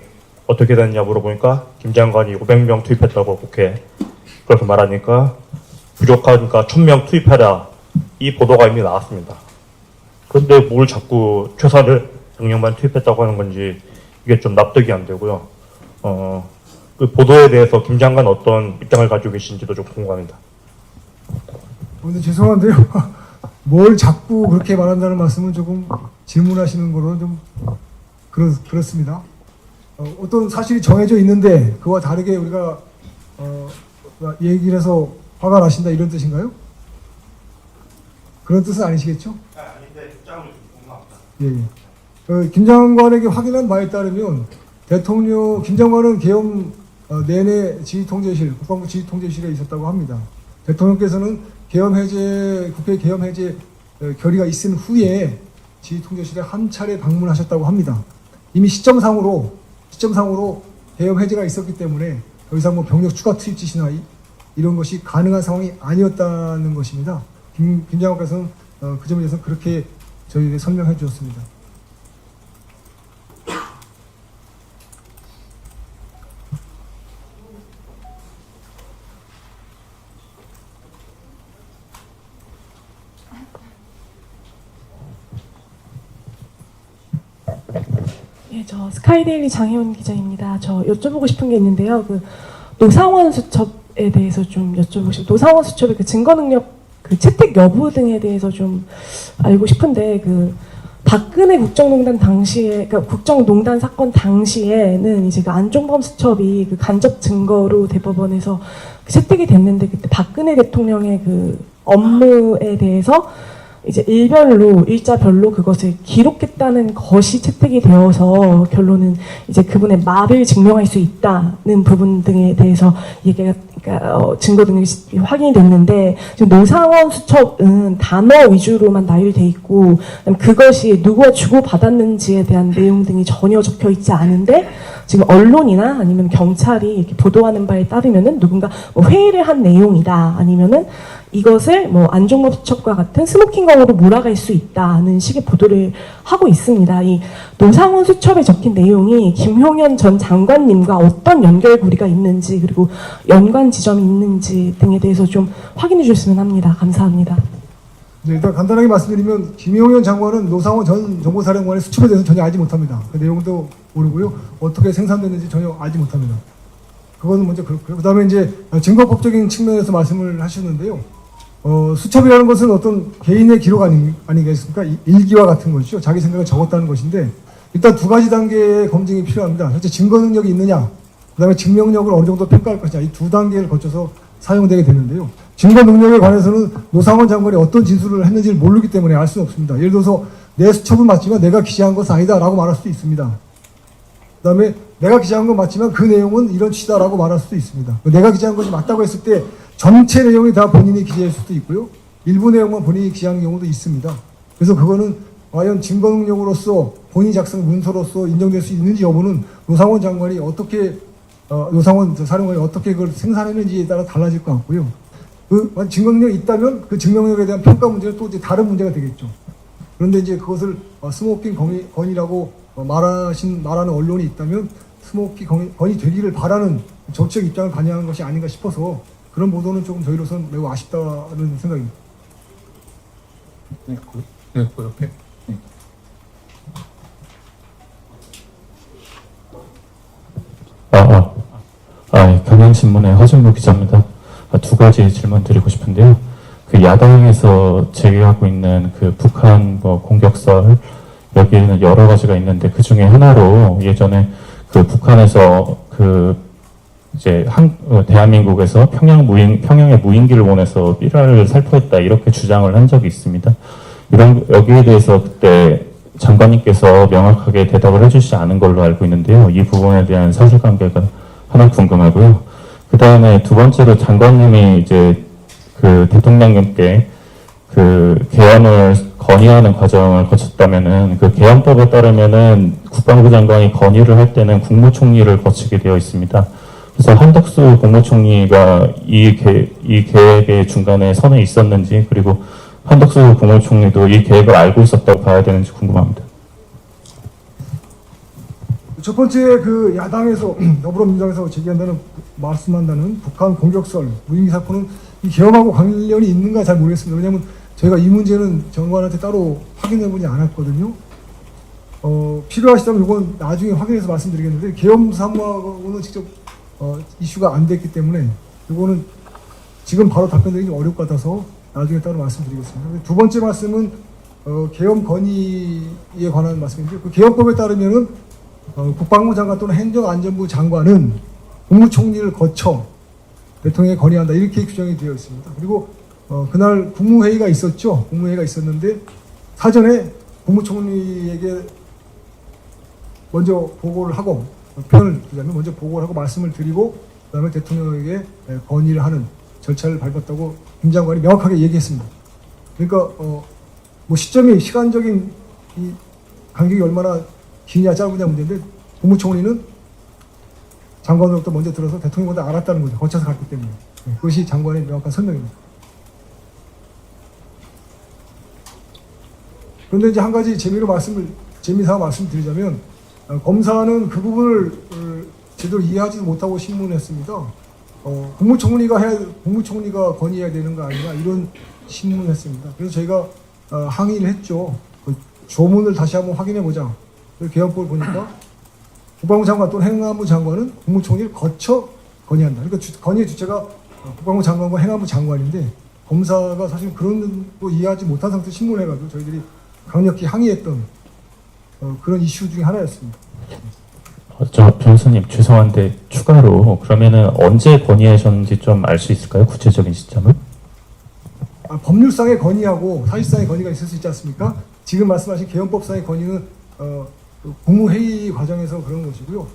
어떻게 됐냐 물어보니까 김 장관이 500명 투입했다고 국회에 그렇게 말하니까 부족하니까 1000명 투입하라, 이 보도가 이미 나왔습니다. 그런데 뭘 자꾸 최소한의 병력만 투입했다고 하는 건지 이게 좀 납득이 안 되고요. 그 보도에 대해서 김 장관 어떤 입장을 가지고 계신지도 좀 궁금합니다. 근데 죄송한데요. 뭘 자꾸 그렇게 말한다는 말씀은 조금 질문하시는 거로 좀 그렇습니다. 어떤 사실이 정해져 있는데 그와 다르게 우리가 얘기를 해서 화가 나신다 이런 뜻인가요? 그런 뜻은 아니시겠죠? 아닌데 입장을 좀 궁금합니다. 예. 김 장관에게 확인한 바에 따르면 김 장관은 계엄 내내 지휘통제실, 국방부 지휘통제실에 있었다고 합니다. 대통령께서는 국회 계엄 해제 결의가 있은 후에 지휘통제실에 한 차례 방문하셨다고 합니다. 이미 시점상으로 계엄 해제가 있었기 때문에 더 이상 뭐 병력 추가 투입 지시나 이런 것이 가능한 상황이 아니었다는 것입니다. 김 장관께서는 그 점에 대해서 그렇게 저희에게 설명해 주셨습니다. 예, 저 스카이데일리 장혜원 기자입니다. 저 여쭤보고 싶은 게 있는데요. 그 노상원 수첩에 대해서 좀 여쭤보고 싶어요. 노상원 수첩의 그 증거 능력, 그 채택 여부 등에 대해서 좀 알고 싶은데, 그 박근혜 국정농단 당시에, 그러니까 국정농단 사건 당시에는 이제 그 안종범 수첩이 그 간접 증거로 대법원에서 채택이 됐는데, 그때 박근혜 대통령의 그 업무에 대해서 이제 일자별로 그것을 기록했다는 것이 채택이 되어서 결론은 이제 그분의 말을 증명할 수 있다는 부분 등에 대해서 얘기가, 그러니까 증거 등이 확인이 됐는데, 지금 노상원 수첩은 단어 위주로만 나열돼 있고, 그것이 누구와 주고받았는지에 대한 내용 등이 전혀 적혀 있지 않은데, 지금 언론이나 아니면 경찰이 이렇게 보도하는 바에 따르면은 누군가 뭐 회의를 한 내용이다, 아니면은 이것을 뭐 안종범 수첩과 같은 스모킹건으로 몰아갈 수 있다는 식의 보도를 하고 있습니다. 이 노상원 수첩에 적힌 내용이 김용현 전 장관님과 어떤 연결고리가 있는지, 그리고 연관 지점이 있는지 등에 대해서 좀 확인해 주셨으면 합니다. 감사합니다. 네, 일단 간단하게 말씀드리면 김용현 장관은 노상원 전 정보사령관의 수첩에 대해서 전혀 알지 못합니다. 그 내용도 모르고요. 어떻게 생산됐는지 전혀 알지 못합니다. 그거는 먼저 그렇고요. 그 다음에 이제 증거법적인 측면에서 말씀을 하셨는데요. 수첩이라는 것은 어떤 개인의 기록 아니겠습니까? 일기와 같은 것이죠. 자기 생각을 적었다는 것인데, 일단 두 가지 단계의 검증이 필요합니다. 실제 증거 능력이 있느냐, 그 다음에 증명력을 어느 정도 평가할 것이냐, 이 두 단계를 거쳐서 사용되게 되는데요. 증거 능력에 관해서는 노상원 장관이 어떤 진술을 했는지를 모르기 때문에 알 수는 없습니다. 예를 들어서 내 수첩은 맞지만 내가 기재한 것은 아니다 라고 말할 수도 있습니다. 그 다음에 내가 기재한 건 맞지만 그 내용은 이런 취지다 라고 말할 수도 있습니다. 내가 기재한 것이 맞다고 했을 때 전체 내용이 다 본인이 기재할 수도 있고요. 일부 내용만 본인이 기재한 경우도 있습니다. 그래서 그거는 과연 증거 능력으로서 본인 작성 문서로서 인정될 수 있는지 여부는 노상원 장관이 어떻게 노상원 사령관이 어떻게 그걸 생산했는지에 따라 달라질 것 같고요. 그 증거 능력이 있다면 그 증거 능력에 대한 평가 문제는 또 이제 다른 문제가 되겠죠. 그런데 이제 그것을 스모킹 건이라고 말하는 언론이 있다면 스모킹 건이 되기를 바라는 정치적 입장을 반영하는 것이 아닌가 싶어서 그런 보도는 조금 저희로서는 매우 아쉽다는 생각입니다. 네, 네, 그렇게. 네. 경향신문의 허정무 기자입니다. 두 가지 질문 드리고 싶은데요. 그 야당에서 제기하고 있는 그 북한 공격설, 여기에는 여러 가지가 있는데 그 중에 하나로 예전에 그 북한에서 그 이제 대한민국에서 평양에 무인기를 보내서 삐라를 살포했다 이렇게 주장을 한 적이 있습니다. 여기에 대해서 그때 장관님께서 명확하게 대답을 해주시지 않은 걸로 알고 있는데요. 이 부분에 대한 사실관계가 하나 궁금하고요. 그 다음에 두 번째로 장관님이 이제 그 대통령님께 그 개헌을 건의하는 과정을 거쳤다면은 그 개헌법에 따르면은 국방부 장관이 건의를 할 때는 국무총리를 거치게 되어 있습니다. 그래서 한덕수 국무총리가 이 계획의 중간에 선에 있었는지, 그리고 한덕수 국무총리도 이 계획을 알고 있었다고 봐야 되는지 궁금합니다. 첫 번째 그 야당에서 더불어민주당에서 제기한다는 말씀한다는 북한 공격설, 무인기 사건은 이 개헌하고 관련이 있는가 잘 모르겠습니다. 왜냐하면 저희가 이 문제는 장관한테 따로 확인해보지 않았거든요. 필요하시다면 이건 나중에 확인해서 말씀드리겠는데 개헌 사무하고는 직접 이슈가 안 됐기 때문에 이거는 지금 바로 답변드리기 어려울 것 같아서 나중에 따로 말씀드리겠습니다. 두 번째 말씀은 개헌 건의에 관한 말씀인데 그 개헌법에 따르면은 국방부 장관 또는 행정안전부 장관은 국무총리를 거쳐 대통령에 건의한다 이렇게 규정이 되어 있습니다. 그리고 그날 국무회의가 있었죠. 국무회의가 있었는데 사전에 국무총리에게 먼저 보고를 하고 표현을 드리자면 먼저 보고를 하고 말씀을 드리고 그다음에 대통령에게 건의를 하는 절차를 밟았다고 김 장관이 명확하게 얘기했습니다. 그러니까 뭐 시간적인 이 간격이 얼마나 기냐 짧으냐 문제인데 국무총리는 장관으로부터 먼저 들어서 대통령보다 알았다는 거죠. 거쳐서 갔기 때문에. 그것이 장관의 명확한 설명입니다. 그런데 이제 한 가지 재미삼아 말씀드리자면 검사는 그 부분을 제대로 이해하지 못하고 신문했습니다. 국무총리가 건의해야 되는 거 아니냐 이런 신문했습니다. 그래서 저희가 항의를 했죠. 그 조문을 다시 한번 확인해 보자. 개헌법을 보니까 국방부 장관 또는 행안부 장관은 국무총리를 거쳐 건의한다. 그러니까 건의의 주체가 국방부 장관과 행안부 장관인데 검사가 사실 그런 거 이해하지 못한 상태에서 신문해가지고 저희들이 강력히 항의했던 그런 이슈 중에 하나였습니다. 저 변호사님 죄송한데 추가로 그러면은 언제 건의하셨는지 좀 알 수 있을까요? 구체적인 시점을? 법률상의 건의하고 사실상의 건의가 있을 수 있지 않습니까? 지금 말씀하신 개헌법상의 건의는 국무회의 과정에서 그런 것이고요.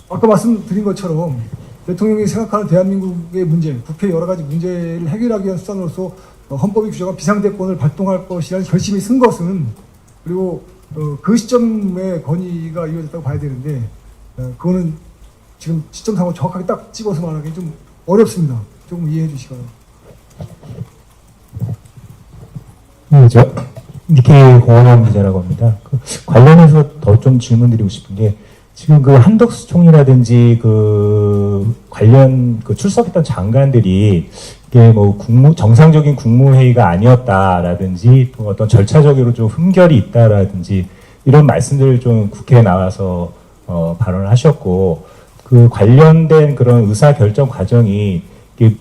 아까 말씀드린 것처럼 대통령이 생각하는 대한민국의 문제, 국회 여러 가지 문제를 해결하기 위한 수단으로서 헌법이 규정한 비상대권을 발동할 것이라는 결심이 쓴 것은 그리고 그 시점에 건의가 이루어졌다고 봐야 되는데 그거는 지금 시점상으로 정확하게 딱 집어서 말하기 좀 어렵습니다. 조금 이해해 주시기 바랍니다. 네, 저 니케이 공원원 기자라고 합니다. 관련해서 더 좀 질문드리고 싶은 게 지금 그 한덕수 총리라든지 그 관련 그 출석했던 장관들이 이게 뭐 정상적인 국무회의가 아니었다라든지 또 어떤 절차적으로 좀 흠결이 있다라든지 이런 말씀들을 좀 국회에 나와서 발언을 하셨고 그 관련된 그런 의사결정 과정이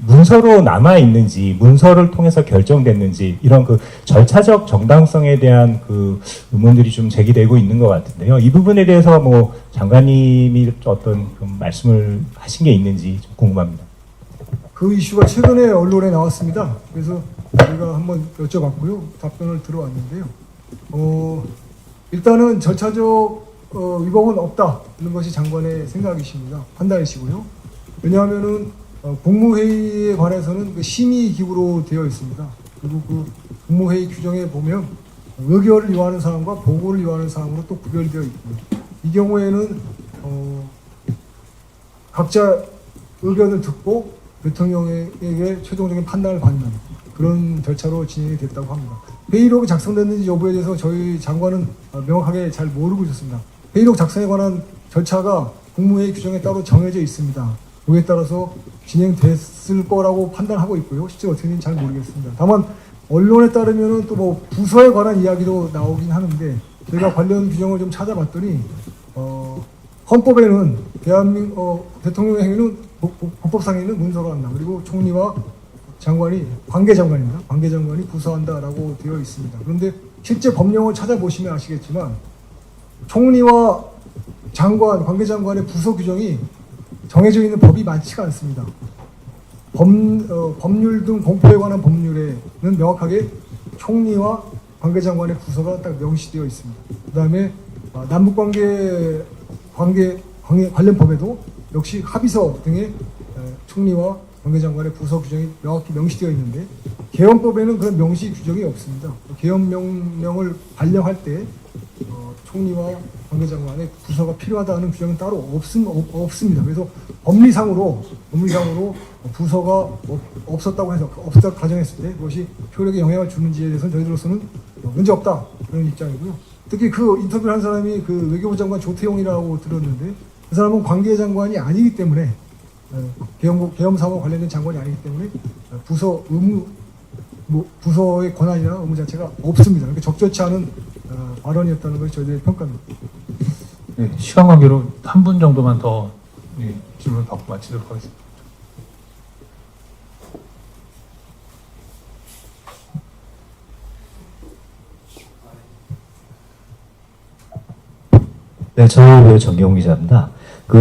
문서로 남아 있는지 문서를 통해서 결정됐는지 이런 그 절차적 정당성에 대한 그 의문들이 좀 제기되고 있는 것 같은데요. 이 부분에 대해서 뭐 장관님이 어떤 그 말씀을 하신 게 있는지 좀 궁금합니다. 그 이슈가 최근에 언론에 나왔습니다. 그래서 제가 한번 여쭤봤고요. 답변을 들어왔는데요. 일단은 절차적 위법은 없다. 이런 것이 장관의 생각이십니다. 판단이시고요. 왜냐하면은 국무회의에 관해서는 그 심의기구로 되어 있습니다. 그리고 그 국무회의 규정에 보면 의결을 요하는 사항과 보고를 요하는 사항으로 또 구별되어 있고요. 이 경우에는 각자 의견을 듣고 대통령에게 최종적인 판단을 받는 그런 절차로 진행이 됐다고 합니다. 회의록이 작성됐는지 여부에 대해서 저희 장관은 명확하게 잘 모르고 있었습니다. 회의록 작성에 관한 절차가 국무회의 규정에 따로 정해져 있습니다. 그에 따라서 진행됐을 거라고 판단하고 있고요. 실제 어떻게 되는지 잘 모르겠습니다. 다만 언론에 따르면은 또 뭐 부서에 관한 이야기도 나오긴 하는데 제가 관련 규정을 좀 찾아봤더니 헌법에는 대통령의 행위는 법상에는 문서가 한다. 그리고 총리와 장관이 관계장관입니다. 관계장관이 부서한다라고 되어 있습니다. 그런데 실제 법령을 찾아보시면 아시겠지만 총리와 장관, 관계장관의 부서 규정이 정해져 있는 법이 많지가 않습니다. 법률 등 공표에 관한 법률에는 명확하게 총리와 관계장관의 부서가 딱 명시되어 있습니다. 그 다음에 남북관계 관련 법에도 역시 합의서 등의 총리와 관계장관의 부서 규정이 명확히 명시되어 있는데 계엄법에는 그런 명시 규정이 없습니다. 계엄명령을 발령할 때 총리와 관계장관의 부서가 필요하다는 규정은 따로 없습니다. 그래서 법리상으로 부서가 없었다고 해서 없었다고 가정했을 때 그것이 효력에 영향을 주는지에 대해서는 저희들로서는 문제 없다 그런 입장이고요. 특히 그 인터뷰를 한 사람이 그 외교부 장관 조태용이라고 들었는데 그 사람은 관계장관이 아니기 때문에 계엄 사업과 관련된 장관이 아니기 때문에 부서 의무 부서의 권한이나 의무 자체가 없습니다. 그러니까 적절치 않은 발언이었다는 것이 저희들의 평가입니다. 네, 시간 관계로 한 분 정도만 더 질문 받고 마치도록 하겠습니다. 네, 저희 정경훈 기자입니다.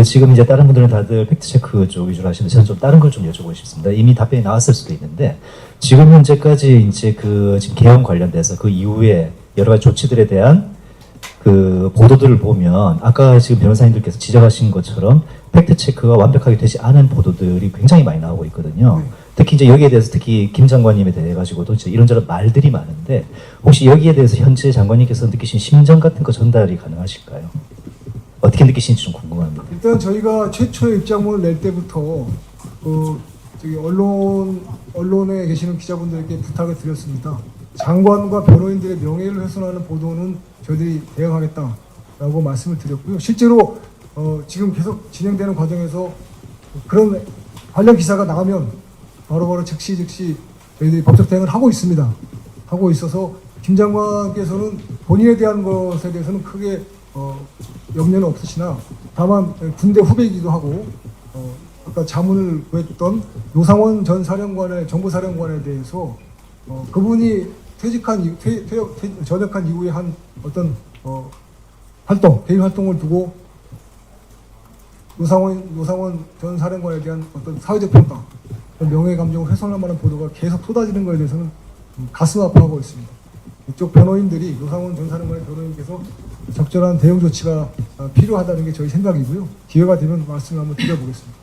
지금 이제 다른 분들은 다들 팩트체크 쪽 위주로 하시는데 저는 좀 다른 걸 좀 여쭤보고 싶습니다. 이미 답변이 나왔을 수도 있는데 지금 현재까지 이제 지금 계엄 관련돼서 그 이후에 여러 가지 조치들에 대한 보도들을 보면 아까 지금 변호사님들께서 지적하신 것처럼 팩트체크가 완벽하게 되지 않은 보도들이 굉장히 많이 나오고 있거든요. 특히 이제 여기에 대해서 특히 김 장관님에 대해 가지고도 이런저런 말들이 많은데 혹시 여기에 대해서 현재 장관님께서 느끼신 심정 같은 거 전달이 가능하실까요? 어떻게 느끼시는지 좀 궁금합니다. 일단 저희가 최초의 입장문을 낼 때부터 언론에 계시는 기자분들께 부탁을 드렸습니다. 장관과 변호인들의 명예를 훼손하는 보도는 저희들이 대응하겠다라고 말씀을 드렸고요. 실제로 지금 계속 진행되는 과정에서 그런 관련 기사가 나가면 바로바로 즉시 저희들이 법적 대응을 하고 있습니다. 하고 있어서 김 장관께서는 본인에 대한 것에 대해서는 크게 염려는 없으시나 다만 군대 후배이기도 하고 아까 자문을 구했던 노상원 전 사령관의 정보사령관에 대해서 그분이 전역한 이후에 한 어떤 개인 활동을 두고 노상원 전 사령관에 대한 어떤 사회적 평가, 명예 감정을 훼손할 만한 보도가 계속 쏟아지는 것에 대해서는 가슴 아파하고 있습니다. 이쪽 변호인들이 노상원 전 사령관의 변호인께서 적절한 대응 조치가 필요하다는 게 저희 생각이고요. 기회가 되면 말씀을 한번 드려보겠습니다.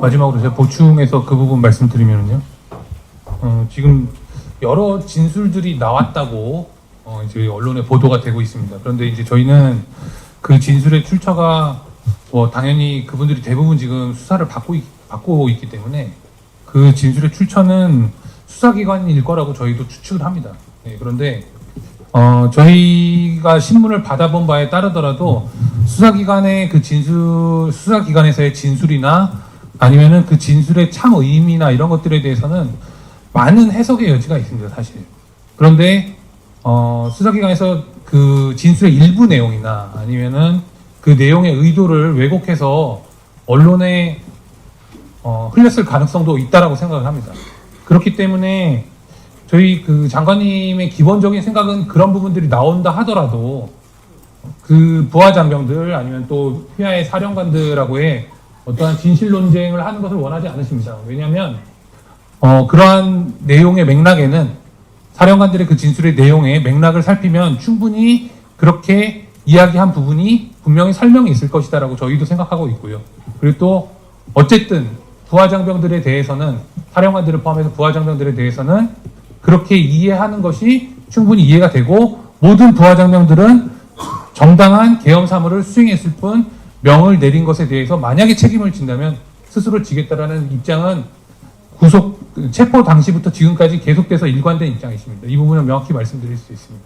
마지막으로 제가 보충해서 그 부분 말씀드리면요. 지금 여러 진술들이 나왔다고 이제 언론에 보도가 되고 있습니다. 그런데 이제 저희는 그 진술의 출처가 당연히 그분들이 대부분 지금 수사를 받고 있기 때문에 그 진술의 출처는 수사기관일 거라고 저희도 추측을 합니다. 네, 그런데 저희가 신문을 받아본 바에 따르더라도 수사기관의 수사기관에서의 진술이나 아니면은 그 진술의 참 의미나 이런 것들에 대해서는 많은 해석의 여지가 있습니다, 사실. 그런데 수사기관에서 그 진술의 일부 내용이나 아니면은 그 내용의 의도를 왜곡해서 언론에 흘렸을 가능성도 있다라고 생각을 합니다. 그렇기 때문에 저희 그 장관님의 기본적인 생각은 그런 부분들이 나온다 하더라도 그 부하 장병들 아니면 또 휘하의 사령관들하고의 어떠한 진실 논쟁을 하는 것을 원하지 않으십니다. 왜냐하면 그러한 내용의 맥락에는 사령관들의 그 진술의 내용의 맥락을 살피면 충분히 그렇게 이야기한 부분이 분명히 설명이 있을 것이다라고 저희도 생각하고 있고요. 그리고 또 어쨌든 부하장병들에 대해서는 사령관들을 포함해서 부하장병들에 대해서는 그렇게 이해하는 것이 충분히 이해가 되고 모든 부하장병들은 정당한 계엄 사무를 수행했을 뿐 명을 내린 것에 대해서 만약에 책임을 진다면 스스로 지겠다라는 입장은 체포 당시부터 지금까지 계속돼서 일관된 입장이십니다. 이 부분은 명확히 말씀드릴 수 있습니다.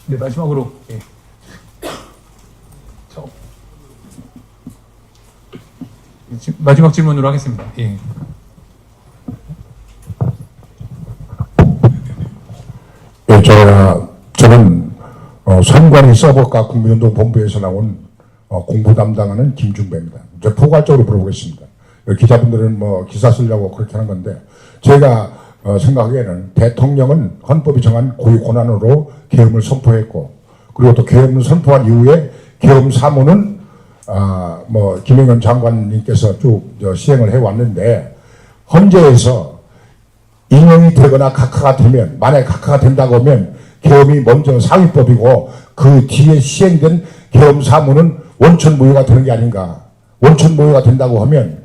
네, 마지막으로 마지막 질문으로 하겠습니다. 저는 선관위 서버과 국민운동 본부에서 나온 공부 담당하는 김중배입니다. 저 포괄적으로 물어보겠습니다. 기자분들은 뭐 기사 쓰려고 그렇게 하는 건데, 제가 생각하기에는 대통령은 헌법이 정한 고유 권한으로 계엄을 선포했고, 그리고 또 계엄을 선포한 이후에 계엄 사무는 뭐 김영현 장관님께서 쭉 시행을 해왔는데, 헌재에서 인용이 되거나 각하가 되면, 만약에 각하가 된다고 하면 계엄이 먼저 상위법이고 그 뒤에 시행된 계엄 사무는 원천 무효가 되는 게 아닌가. 원천 무효가 된다고 하면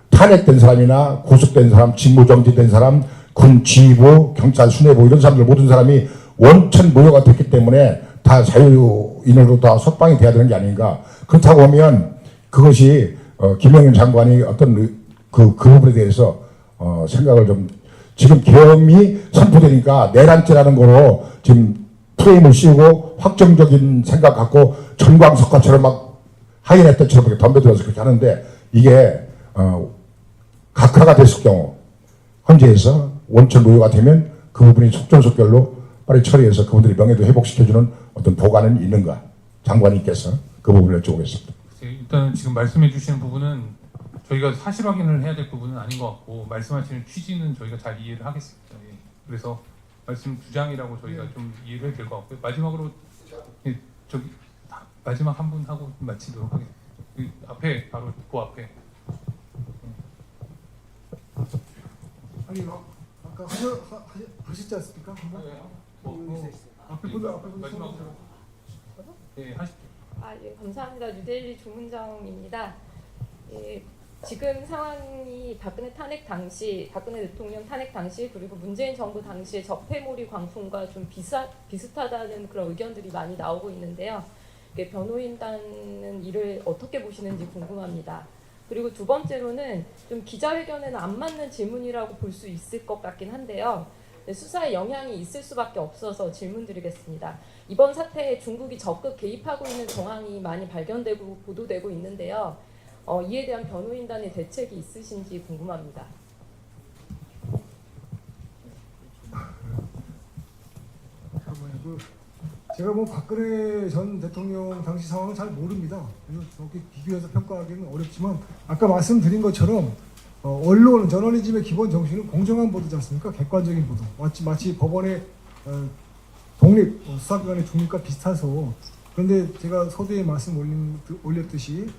탄핵된 사람이나 구속된 사람, 직무정지된 사람, 군 지휘부, 경찰 수뇌부 이런 사람들 모든 사람이 원천 무효가 됐기 때문에 다 자유인으로 다 석방이 돼야 되는 게 아닌가. 그렇다고 하면 그것이 김영현 장관이 어떤 그 부분에 대해서 생각을 좀, 지금 계엄이 선포되니까 내란죄라는 거로 지금 프레임을 씌우고 확정적인 생각 갖고 전광석화처럼 막 하이나 때처럼 이렇게 덤벼들어서 그렇게 하는데, 이게 각하가 됐을 경우 헌재에서 원천 무효가 되면 그 부분이 속전속결로 빨리 처리해서 그분들의 명예도 회복시켜주는 어떤 보관은 있는가, 장관님께서 그 부분을 여쭤보겠습니다. 일단 지금 말씀해 주시는 부분은 저희가 사실 확인을 해야 될 부분은 아닌 것 같고, 말씀하시는 취지는 저희가 잘 이해를 하겠습니다. 예. 그래서 말씀 주장이라고 저희가 좀 이해를 해야 될 것 같고요. 마지막으로 저기 마지막 한 분 하고 마치도록 하겠습니다. 그 앞에 바로 그 앞에. 아니 아까 하셨지 않습니까? 앞에 분들 마지막으로. 네, 하십시오. 예, 감사합니다. 뉴델리 조문정입니다. 예, 지금 상황이 박근혜 대통령 탄핵 당시, 그리고 문재인 정부 당시의 적폐몰이 광풍과 좀 비슷하다는 그런 의견들이 많이 나오고 있는데요. 변호인단은 이를 어떻게 보시는지 궁금합니다. 그리고 두 번째로는 좀 기자회견에는 안 맞는 질문이라고 볼 수 있을 것 같긴 한데요. 수사에 영향이 있을 수밖에 없어서 질문드리겠습니다. 이번 사태에 중국이 적극 개입하고 있는 정황이 많이 발견되고 보도되고 있는데요. 이에 대한 변호인단의 대책이 있으신지 궁금합니다. 제가 뭐 박근혜 전 대통령 당시 상황은 잘 모릅니다. 그래서 저렇게 비교해서 평가하기는 어렵지만, 아까 말씀드린 것처럼 언론, 저널리즘의 기본 정신은 공정한 보도지 않습니까? 객관적인 보도. 마치 법원의 독립, 수사기관의 중립과 비슷해서. 그런데 제가 서두에 말씀 올렸듯이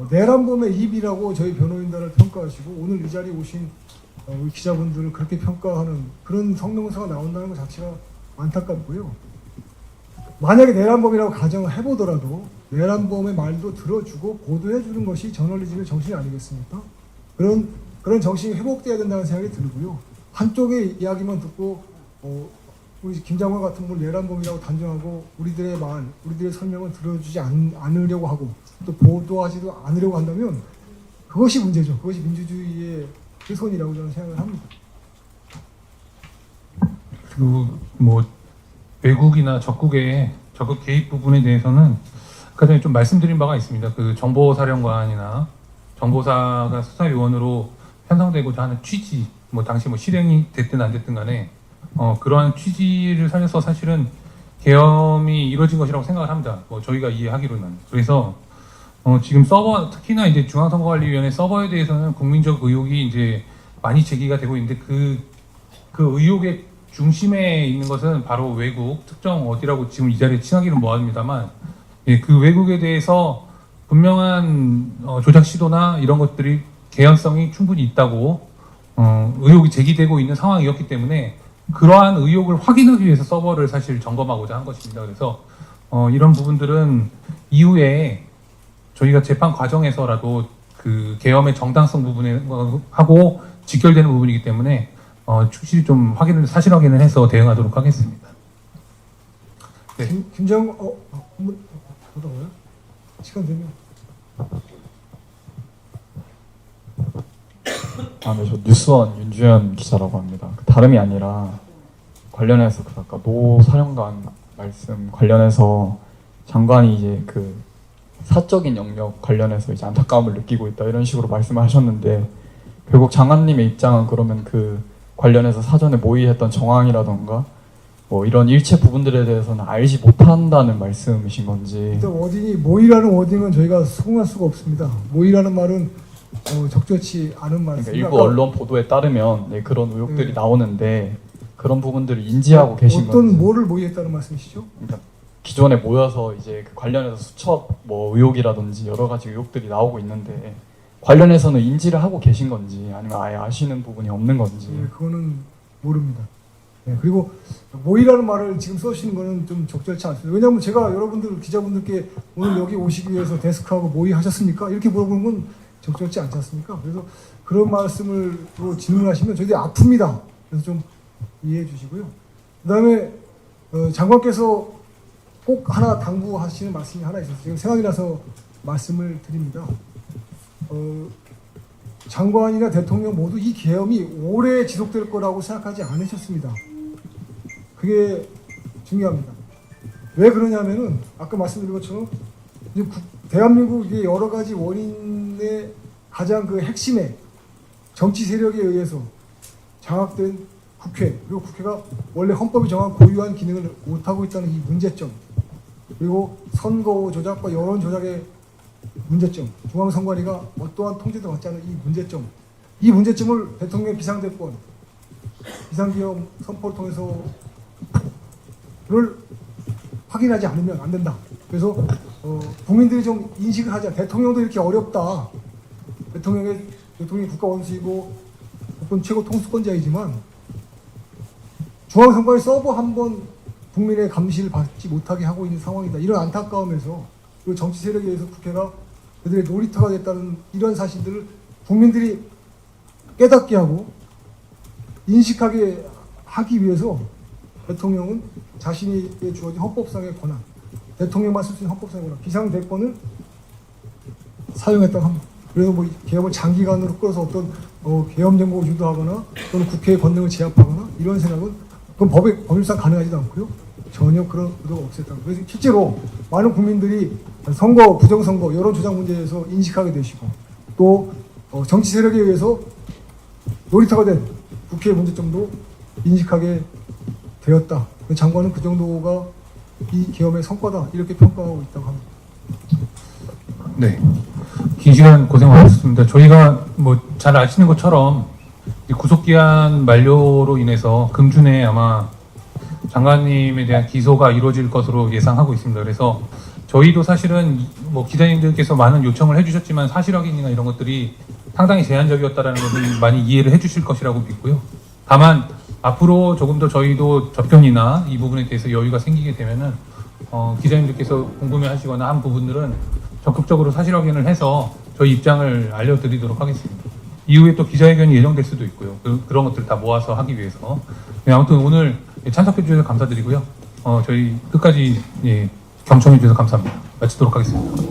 내란범의 입이라고 저희 변호인단을 평가하시고, 오늘 이 자리에 오신 우리 기자분들을 그렇게 평가하는 그런 성명서가 나온다는 것 자체가 안타깝고요. 만약에 내란범이라고 가정을 해보더라도 내란범의 말도 들어주고 보도해주는 것이 저널리즘의 정신이 아니겠습니까? 그런 정신이 회복돼야 된다는 생각이 들고요. 한쪽의 이야기만 듣고 우리 김 장관 같은 분을 내란범이라고 단정하고 우리들의 말, 우리들의 설명을 들어주지 않으려고 하고 또 보도하지도 않으려고 한다면 그것이 문제죠. 그것이 민주주의의 훼손이라고 저는 생각을 합니다. 그리고 뭐 외국이나 적극의 적극 개입 부분에 대해서는 아까 전에 좀 말씀드린 바가 있습니다. 그 정보사령관이나 정보사가 수사요원으로 편성되고자 하는 취지, 뭐 당시 뭐 실행이 됐든 안 됐든 간에 그러한 취지를 살려서 사실은 계엄이 이루어진 것이라고 생각을 합니다. 뭐 저희가 이해하기로는. 그래서 지금 서버, 특히나 이제 중앙선거관리위원회 서버에 대해서는 국민적 의혹이 이제 많이 제기가 되고 있는데 그 의혹의 중심에 있는 것은 바로 외국, 특정 어디라고 지금 이 자리에 칭하기는 뭐합니다만, 예, 그 외국에 대해서 분명한 조작 시도나 이런 것들이 개연성이 충분히 있다고 의혹이 제기되고 있는 상황이었기 때문에 그러한 의혹을 확인하기 위해서 서버를 사실 점검하고자 한 것입니다. 그래서 이런 부분들은 이후에 저희가 재판 과정에서라도 그 계엄의 정당성 부분에 하고 직결되는 부분이기 때문에 충실히 좀 사실 확인을 해서 대응하도록 하겠습니다. 네. 김장 한번 보다가요? 시간 되면. 네, 저 뉴스원 윤주현 기자라고 합니다. 다름이 아니라 관련해서 아까 노 사령관 말씀 관련해서 장관이 이제 그 사적인 영역 관련해서 이제 안타까움을 느끼고 있다 이런 식으로 말씀을 하셨는데, 결국 장관님의 입장은 그러면 그 관련해서 사전에 모의했던 정황이라던가 뭐 이런 일체 부분들에 대해서는 알지 못한다는 말씀이신 건지. 일단 워딩이 모의라는 워딩은 저희가 수긍할 수가 없습니다. 모의라는 말은 적절치 않은 그러니까 말씀입니다. 일부 언론 보도에 따르면 네, 그런 의혹들이 네. 나오는데 그런 부분들을 인지하고 계신 건지. 어떤 뭐를 모의했다는 말씀이시죠? 그러니까 기존에 모여서 이제 그 관련해서 수첩 뭐 의혹이라든지 여러 가지 의혹들이 나오고 있는데 관련해서는 인지를 하고 계신 건지 아니면 아예 아시는 부분이 없는 건지. 네, 그거는 모릅니다. 네, 그리고 모의라는 말을 지금 써주시는 거는 좀 적절치 않습니다. 왜냐하면 제가 여러분들 기자분들께 오늘 여기 오시기 위해서 데스크하고 모의하셨습니까? 이렇게 물어보는 건 적절치 않지 않습니까? 그래서 그런 말씀을 또 질문하시면 저희들이 아픕니다. 그래서 좀 이해해 주시고요. 그 다음에 장관께서 꼭 하나 당부하시는 말씀이 하나 있어서 지금 생각이 나서 말씀을 드립니다. 장관이나 대통령 모두 이 계엄이 오래 지속될 거라고 생각하지 않으셨습니다. 그게 중요합니다. 왜 그러냐면은 아까 말씀드린 것처럼 이제 대한민국의 여러 가지 원인의 가장 그 핵심에 정치 세력에 의해서 장악된 국회, 그리고 국회가 원래 헌법이 정한 고유한 기능을 못하고 있다는 이 문제점, 그리고 선거 조작과 여론 조작의 문제점, 중앙선관위가 어떠한 통제도 받지 않은 이 문제점, 이 문제점을 대통령의 비상대권, 비상기업 선포를 통해서 를 확인하지 않으면 안 된다. 그래서 국민들이 좀 인식을 하자. 대통령도 이렇게 어렵다. 대통령이 국가 원수이고 국권 최고 통수권자이지만 중앙선관위 서버 한 번 국민의 감시를 받지 못하게 하고 있는 상황이다. 이런 안타까움에서 그리고 정치 세력에 의해서 국회가 그들의 놀이터가 됐다는 이런 사실들을 국민들이 깨닫게 하고 인식하게 하기 위해서 대통령은 자신에게 주어진 헌법상의 권한, 대통령만 쓸 수 있는 헌법상의 권한, 비상대권을 사용했다고 합니다. 그래서 뭐 계엄을 장기간으로 끌어서 어떤 계엄 정국을 유도하거나 또는 국회의 권능을 제압하거나 이런 생각은 그건 법률상 가능하지도 않고요. 전혀 그런 의도가 없었다고. 그래서 실제로 많은 국민들이 선거, 부정선거, 여론조작 문제에서 인식하게 되시고 또 정치 세력에 의해서 놀이터가 된 국회의 문제점도 인식하게 되었다. 장관은 그 정도가 이 계엄의 성과다 이렇게 평가하고 있다고 합니다. 네. 긴 시간 고생 많으셨습니다. 저희가 뭐 잘 아시는 것처럼 구속기한 만료로 인해서 금준에 아마 장관님에 대한 기소가 이루어질 것으로 예상하고 있습니다. 그래서 저희도 사실은 뭐 기자님들께서 많은 요청을 해주셨지만 사실 확인이나 이런 것들이 상당히 제한적이었다라는 것을 많이 이해를 해주실 것이라고 믿고요. 다만 앞으로 조금 더 저희도 접견이나 이 부분에 대해서 여유가 생기게 되면은 기자님들께서 궁금해하시거나 한 부분들은 적극적으로 사실 확인을 해서 저희 입장을 알려드리도록 하겠습니다. 이후에 또 기자회견이 예정될 수도 있고요. 그런 것들 다 모아서 하기 위해서. 네, 아무튼 오늘 참석해 주셔서 감사드리고요. 저희 끝까지 경청해 주셔서 감사합니다. 마치도록 하겠습니다.